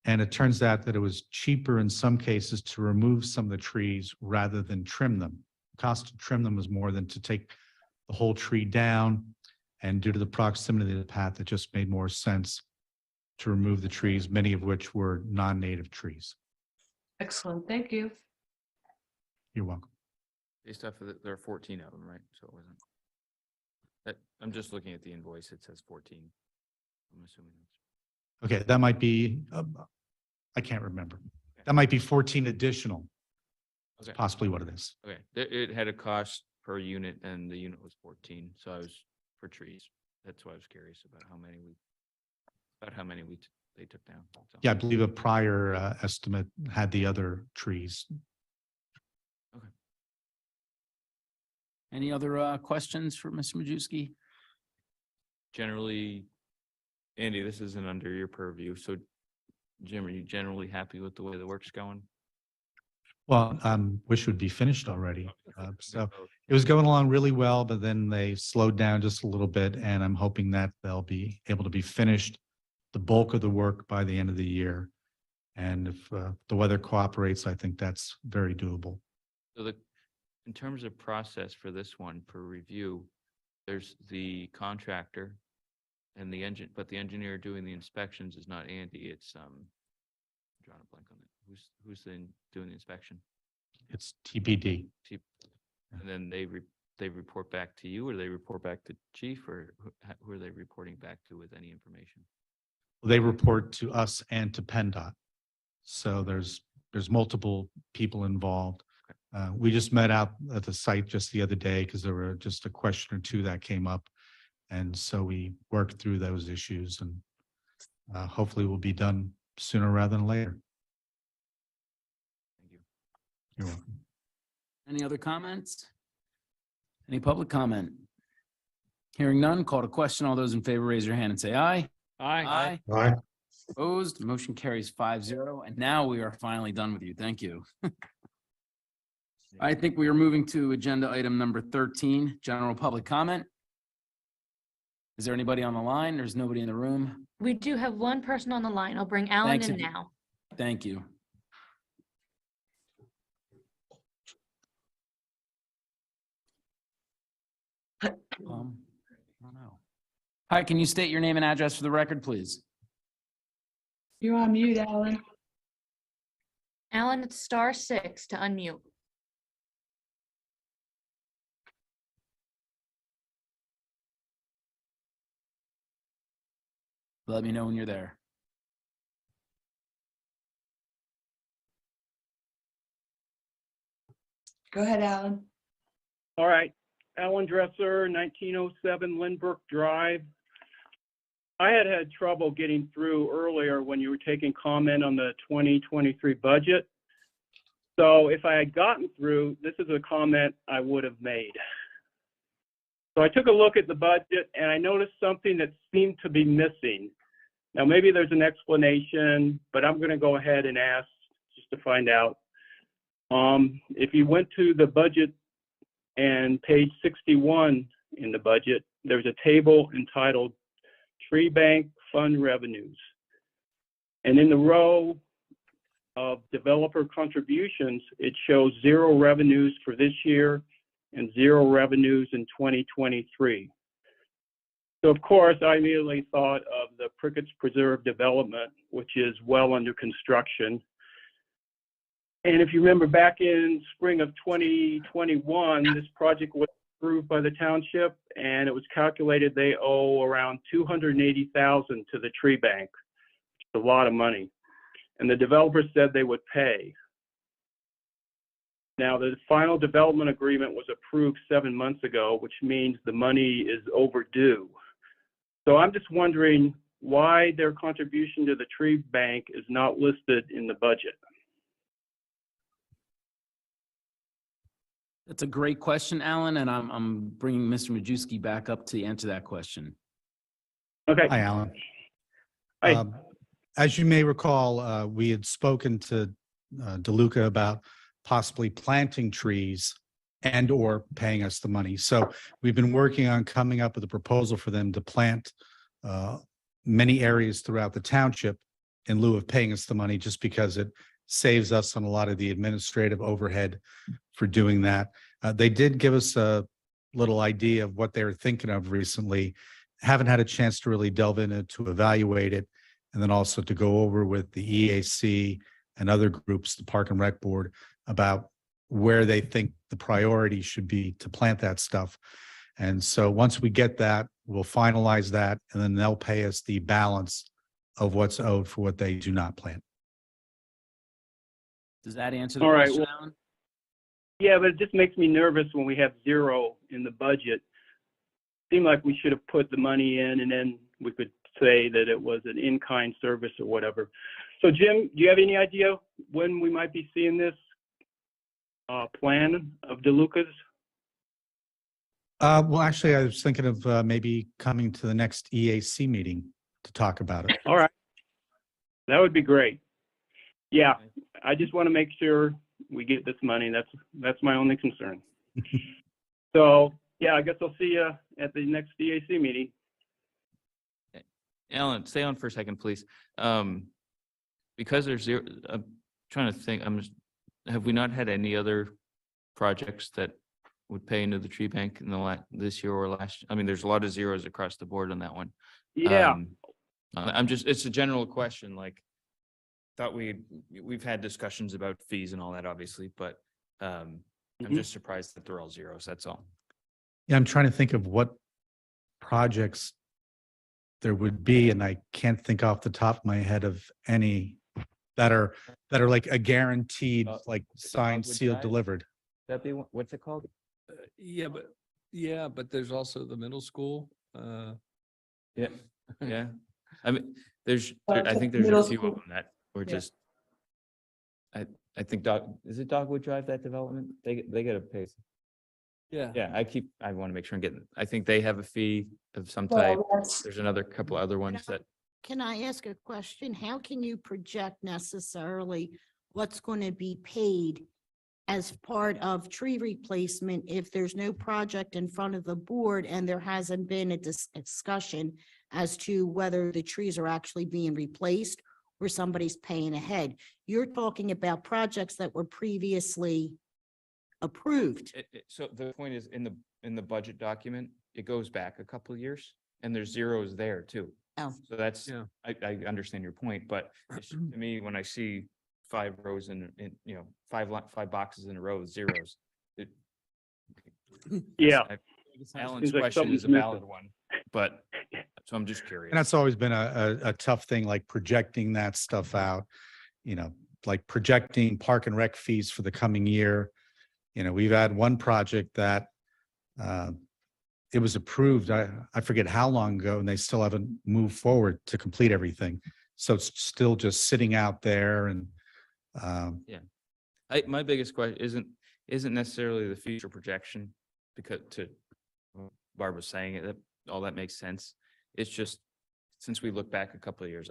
And it turns out that it was cheaper in some cases to remove some of the trees rather than trim them. The cost to trim them was more than to take the whole tree down. And due to the proximity of the path, it just made more sense to remove the trees, many of which were non-native trees. Excellent, thank you. You're welcome. Based off of there are 14 of them, right? So it wasn't. I'm just looking at the invoice. It says 14. I'm assuming that's. Okay, that might be, I can't remember. That might be 14 additional. That's Okay. possibly what it is. Okay, it had a cost per unit and the unit was 14, so I was for trees. That's why I was curious about how many they took down. So. Yeah, I believe a prior estimate had the other trees. Any other questions for Mr. Majewski? Generally, Andy, this isn't under your purview. So Jim, are you generally happy with the way the work's going? Well, wish it would be finished already. So it was going along really well, but then they slowed down just a little bit, and I'm hoping that they'll be able to be finished the bulk of the work by the end of the year. And if the weather cooperates, I think that's very doable. So in terms of process for this one, for review, there's the contractor and the engine, but the engineer doing the inspections is not Andy, it's drawing a blank on it. Who's then doing the inspection? It's TBD. And then they report back to you, or they report back to chief, or who are they reporting back to with any information? They report to us and to PennDOT. So there's multiple people involved. We just met out at the site just the other day because there were just a question or two that came up. And so we worked through those issues, and hopefully we'll be done sooner rather than later. Thank you. You're welcome. Any other comments? Any public comment? Hearing none, call to question. All those in favor, raise your hand and say aye. Aye. Aye. Opposed, motion carries 5-0. And now we are finally done with you. Thank you. I think we are moving to agenda item number 13, general public comment. Is there anybody on the line? There's nobody in the room. We do have one person on the line. I'll bring Alan Thanks, in Andy. now. Thank you. I don't know. Hi, can you state your name and address for the record, please? You're on mute, Alan. Alan, it's *6 to unmute. Let me know when you're there. Go ahead, Alan. All right, Alan Dresser, 1907 Lindbrook Drive. I had trouble getting through earlier when you were taking comment on the 2023 budget. So if I had gotten through, this is a comment I would have made. So I took a look at the budget and I noticed something that seemed to be missing. Now, maybe there's an explanation, but I'm going to go ahead and ask just to find out. If you went to the budget And page 61 in the budget, there's a table entitled Tree Bank Fund Revenues. And in the row of developer contributions, it shows 0 revenues for this year and 0 revenues in 2023. So of course, I immediately thought of the Prickett's Preserve development, which is well under construction. And if you remember back in spring of 2021, this project was approved by the township, and it was calculated they owe around $280,000 to the tree bank. It's a lot of money. And the developer said they would pay. Now, the final development agreement was approved 7 months ago, which means the money is overdue. So I'm just wondering why their contribution to the tree bank is not listed in the budget. That's a great question, Alan, and I'm bringing Mr. Majewski back up to answer that question. Okay. Hi, Alan. Hi. As you may recall, we had spoken to DeLuca about possibly planting trees and or paying us the money. So we've been working on coming up with a proposal for them to plant many areas throughout the township in lieu of paying us the money, just because it saves us on a lot of the administrative overhead for doing that. They did give us a little idea of what they were thinking of recently. Haven't had a chance to really delve into it, to evaluate it, and then also to go over with the EAC and other groups, the Park and Rec Board, about where they think the priority should be to plant that stuff. And so once we get that, we'll finalize that, and then they'll pay us the balance of what's owed for what they do not plant. Does that answer the All right, question, well, Alan? yeah, but it just makes me nervous when we have 0 in the budget. Seemed like we should have put the money in, and then we could say that it was an in-kind service or whatever. So Jim, do you have any idea when we might be seeing this plan of DeLuca's? Well, actually, I was thinking of maybe coming to the next EAC meeting to talk about it. All right. That would be great. Yeah, I just want to make sure we get this money. That's my only concern. So, yeah, I guess I'll see you at the next EAC meeting. Alan, stay on for a second, please. Because there's 0, I'm trying to think, have we not had any other projects that would pay into the tree bank in this year or last? I mean, there's a lot of zeros across the board on that one. Yeah. It's a general question, like, thought we've had discussions about fees and all that, obviously, but I'm just surprised that they're all zeros, that's all. Yeah, I'm trying to think of what projects there would be, and I can't think off the top of my head of any that are like a guaranteed, like signed, sealed, delivered. That be, what's it called? Yeah, but there's also the middle school. Yeah, yeah. I mean, I think there's a few of them that were just, I think is it Dogwood Drive, that development? They get a pay. Yeah. Yeah, I want to make sure I'm getting, I think they have a fee of some type. There's another couple other ones that. Can I ask a question? How can you project necessarily what's going to be paid as part of tree replacement if there's no project in front of the board and there hasn't been a discussion as to whether the trees are actually being replaced or somebody's paying ahead? You're talking about projects that were previously approved. So the point is, in the budget document, it goes back a couple of years and there's zeros there too. Oh. So that's, I understand your point, but to me, when I see 5 rows in 5 boxes in a row with zeros. Yeah. Alan's Seems like question is a something's valid missing. one, but so I'm just curious. And that's always been a tough thing, like projecting that stuff out, like projecting park and rec fees for the coming year. We've had one project that it was approved, I forget how long ago, and they still haven't moved forward to complete everything. So it's still just sitting out there. And My biggest question isn't necessarily the future projection, because to Barb was saying it, all that makes sense. It's just, since we look back a couple of years,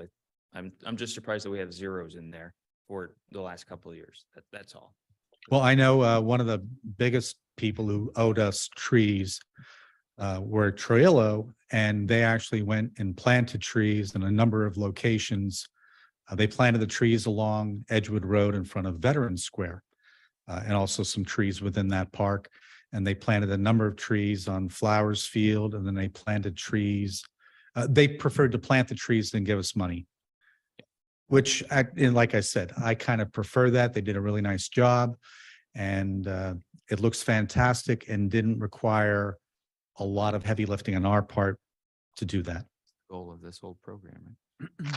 I'm just surprised that we have zeros in there for the last couple of years. That's all. well, I know one of the biggest people who owed us trees were Troillo, and they actually went and planted trees in a number of locations. They planted the trees along Edgewood Road in front of Veterans Square, and also some trees within that park. And they planted a number of trees on Flowers Field, and then they planted trees. They preferred to plant the trees than give us money, which, and like I said, I kind of prefer that. They did a really nice job, and it looks fantastic and didn't require a lot of heavy lifting on our part to do that. Goal of this whole program.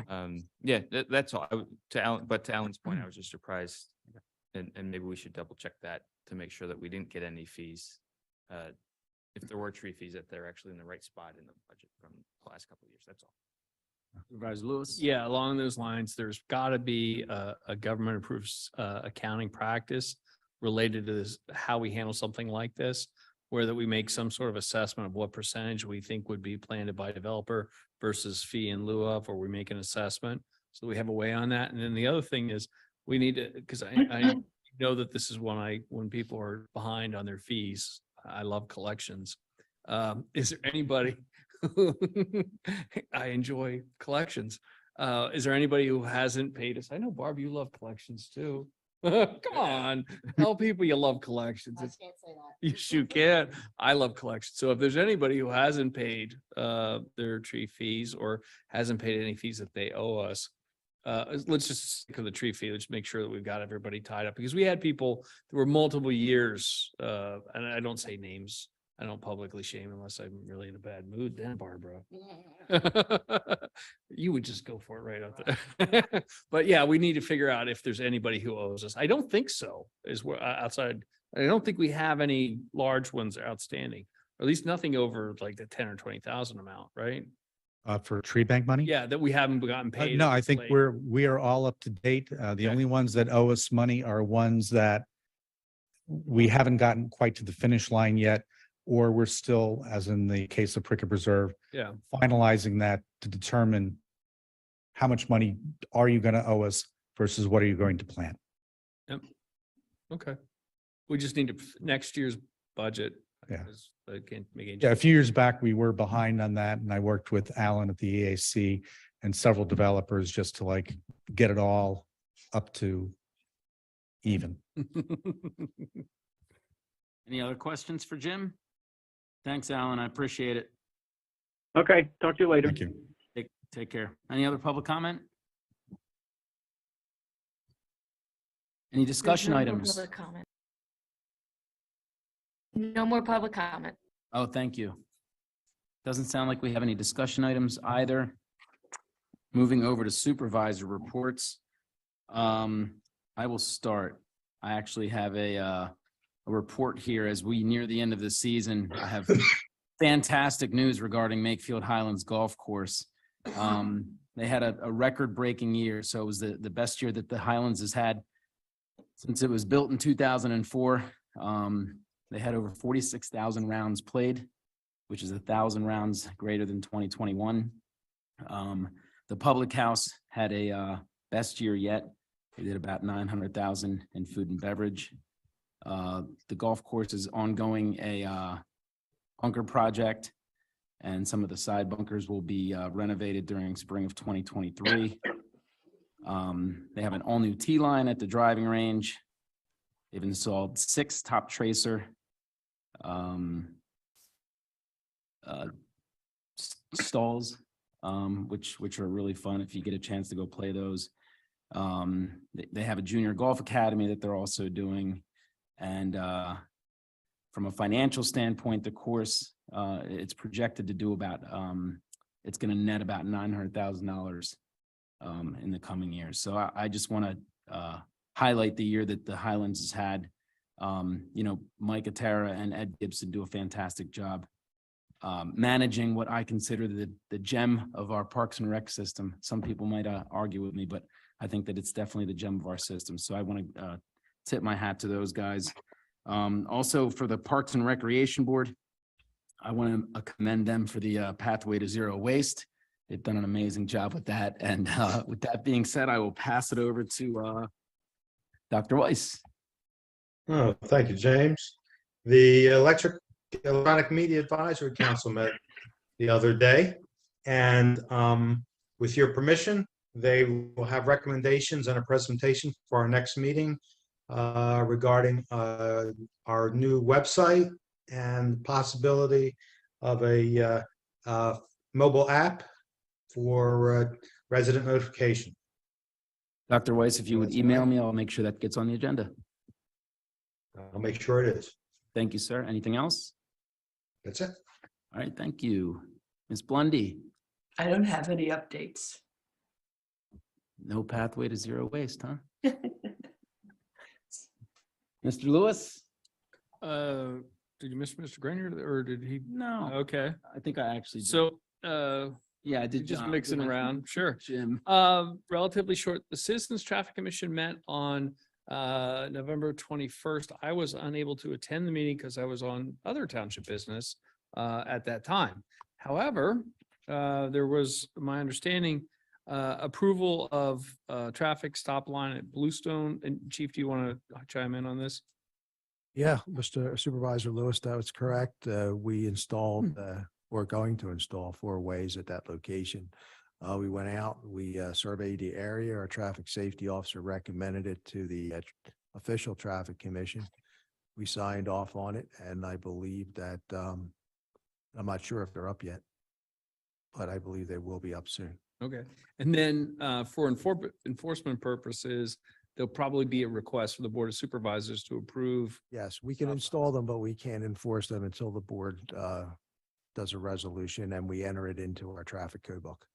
Right? Yeah, that's all. To Alan's point, I was just surprised, and maybe we should double check that to make sure that we didn't get any fees. If there were tree fees, that they're actually in the right spot in the budget from the last couple of years. That's all. Supervisor Lewis? Yeah, along those lines, there's got to be a government approved accounting practice related to this, how we handle something like this, where that we make some sort of assessment of what percentage we think would be planted by developer versus fee in lieu of, or we make an assessment. So we have a way on that. And then the other thing is we need to, because I know that this is when people are behind on their fees, I love collections. Is there anybody I enjoy collections. Is there anybody who hasn't paid us? I know, Barb, you love collections too. Come on, tell people you love collections. I can't say that. You can't. I love collections. So if there's anybody who hasn't paid their tree fees or hasn't paid any fees that they owe us, let's just stick with the tree fee. Let's make sure that we've got everybody tied up, because we had people that were multiple years, and I don't say names. I don't publicly shame unless I'm really in a bad mood. Then Barbara, you would just go for it right out there. But yeah, we need to figure out if there's anybody who owes us. I don't think so. Is where outside. I don't think we have any large ones outstanding, or at least nothing over like the 10 or 20,000 amount, right? For tree bank money? Yeah, that we haven't gotten paid. No, as I of think late. we are all up to date. The only ones that owe us money are ones that we haven't gotten quite to the finish line yet, or we're still, as in the case of Prickett Preserve, Yeah. finalizing that to determine how much money are you going to owe us versus what are you going to plant. Yep. Okay. We just need to, next year's budget. Yeah. I can't make any. Yeah, a few years back, we were behind on that, and I worked with Alan at the EAC and several developers just to like get it all up to even. Any other questions for Jim? Thanks, Alan. I appreciate it. Okay, talk to you later. Thank you. Take care. Any other public comment? Any discussion There's no more items? public comment. No more public comment. Oh, thank you. Doesn't sound like we have any discussion items either. Moving over to supervisor reports. I will start. I actually have a report here as we near the end of the season. I have fantastic news regarding Makefield Highlands Golf Course. They had a record-breaking year, so it was the best year that the Highlands has had since it was built in 2004. They had over 46,000 rounds played, which is 1,000 rounds greater than 2021. The public house had a best year yet. They did about 900,000 in food and beverage. The golf course is ongoing a bunker project, and some of the side bunkers will be renovated during spring of 2023. They have an all-new tee line at the driving range. They've installed 6 top tracer stalls, which are really fun if you get a chance to go play those. They have a junior golf academy that they're also doing. And from a financial standpoint, the course, it's projected to do about, it's going to net about $900,000 in the coming years. So I just want to highlight the year that the Highlands has had. Mike Atara and Ed Gibson do a fantastic job managing what I consider the gem of our Parks and Rec system. Some people might argue with me, but I think that it's definitely the gem of our system. So I want to tip my hat to those guys. Also for the Parks and Recreation Board, I want to commend them for the Pathway to Zero Waste. They've done an amazing job with that. And with that being said, I will pass it over to Dr. Weiss. Oh, thank you, James. The Electronic Media Advisory Council met the other day. And with your permission, they will have recommendations and a presentation for our next meeting regarding our new website and possibility of a mobile app for resident notification. Dr. Weiss, if you would email me, I'll make sure that gets on the agenda. I'll make sure it is. Thank you, sir. Anything else? That's it. All right, thank you. Ms. Blondie, I don't have any updates. no pathway to zero waste, huh? Mr. Lewis? Did you miss Mr. Grenier or did he? No. Okay, I think I actually did. so, Yeah, I did. just mixing around, sure. Jim. Relatively short, the Citizens Traffic Commission met on November 21st. I was unable to attend the meeting because I was on other township business at that time. However, there was, my understanding, approval of traffic stop line at Bluestone. And Chief, do you want to chime in on this? Yeah, Mr. Supervisor Lewis, that was correct. We installed, we're going to install 4 ways at that location. We went out, we surveyed the area. Our traffic safety officer recommended it to the official traffic commission. We signed off on it, and I believe that, I'm not sure if they're up yet, but I believe they will be up soon. Okay. And then for enforcement purposes, there'll probably be a request for the Board of Supervisors to approve. Yes, we can install them, but we can't enforce them until the board does a resolution and we enter it into our traffic code book.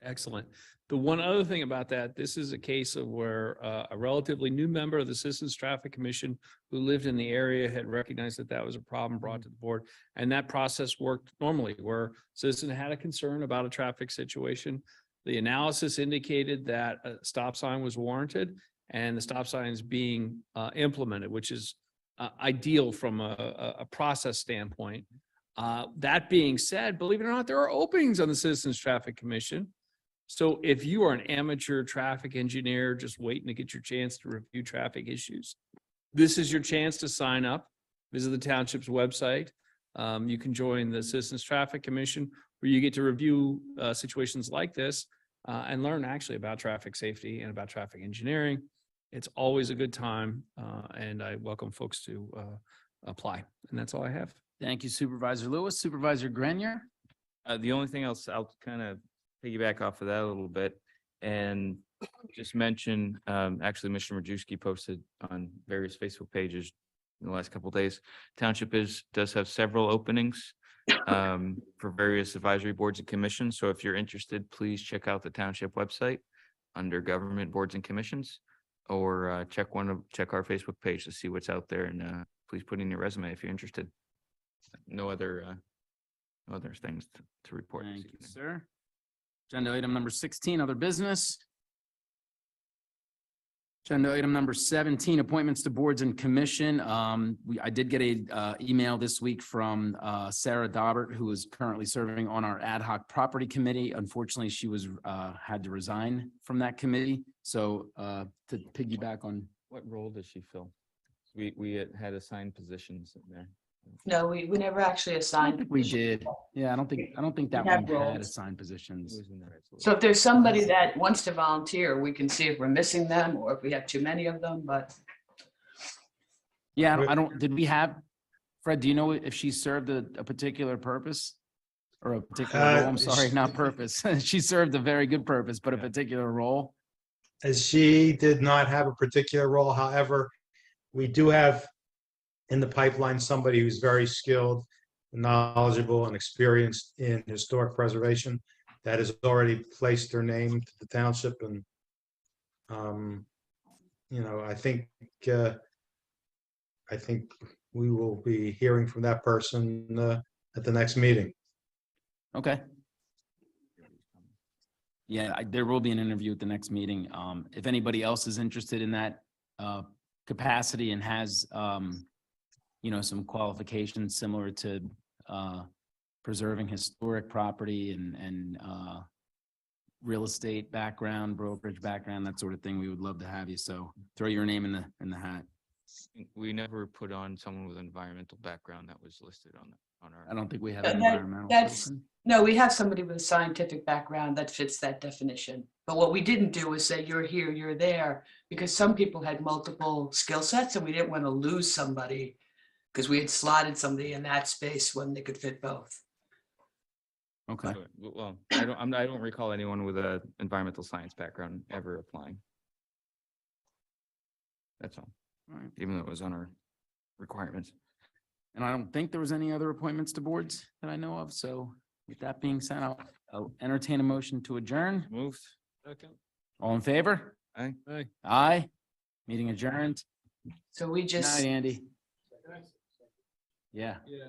Excellent. The one other thing about that, this is a case of where a relatively new member of the Citizens Traffic Commission who lived in the area had recognized that that was a problem brought to the board. And that process worked normally where citizen had a concern about a traffic situation. The analysis indicated that a stop sign was warranted and the stop sign is being implemented, which is ideal from a process standpoint. That being said, believe it or not, there are openings on the Citizens Traffic Commission. So if you are an amateur traffic engineer just waiting to get your chance to review traffic issues, this is your chance to sign up. Visit the township's website. You can join the Citizens Traffic Commission where you get to review situations like this and learn actually about traffic safety and about traffic engineering. It's always a good time and I welcome folks to apply. And that's all I have. Thank you, Supervisor Lewis. Supervisor Grenier? The only thing else, I'll kind of piggyback off of that a little bit and just mention, actually, Mr. Majewski posted on various Facebook pages in the last couple of days. Township does have several openings for various advisory boards and commissions. So if you're interested, please check out the township website under government boards and commissions, or check our Facebook page to see what's out there, and please put in your resume if you're interested. No other things to report. Thank you, sir. Agenda item number 16, other business. Agenda item number 17, appointments to boards and commission. I did get a email this week from Sarah Daubert, who is currently serving on our ad hoc property committee. Unfortunately, she was had to resign from that committee. So to piggyback on. What role does she fill? We had assigned positions in there. No, we never actually assigned. We did. Yeah, I don't think that We have one had roles. assigned positions. So if there's somebody that wants to volunteer, we can see if we're missing them or if we have too many of them, but Yeah, I don't, did we have, Fred, do you know if she served a particular purpose? Or a particular role? I'm sorry, not purpose. She served a very good purpose, but a particular role? As she did not have a particular role. However, we do have in the pipeline somebody who's very skilled, knowledgeable, and experienced in historic preservation that has already placed their name to the township. And, I think we will be hearing from that person at the next meeting. Okay. Yeah, there will be an interview at the next meeting. If anybody else is interested in that capacity and has, some qualifications similar to preserving historic property and real estate background, brokerage background, that sort of thing, we would love to have you. So throw your name in the hat. We never put on someone with an environmental background that was listed on I our. don't think we have That- an that- environmental that's- person. No, we have somebody with a scientific background that fits that definition. But what we didn't do was say, you're here, you're there, because some people had multiple skill sets and we didn't want to lose somebody because we had slotted somebody in that space when they could fit both. Okay. Well, I don't recall anyone with a environmental science background ever applying. That's all, All right. even though it was on our requirements. And I don't think there was any other appointments to boards that I know of. So with that being said, I'll entertain a motion to adjourn. Moved. All in favor? Aye. Aye. Aye. Meeting adjourned. So we Good just. night, Andy. Yeah. Yeah.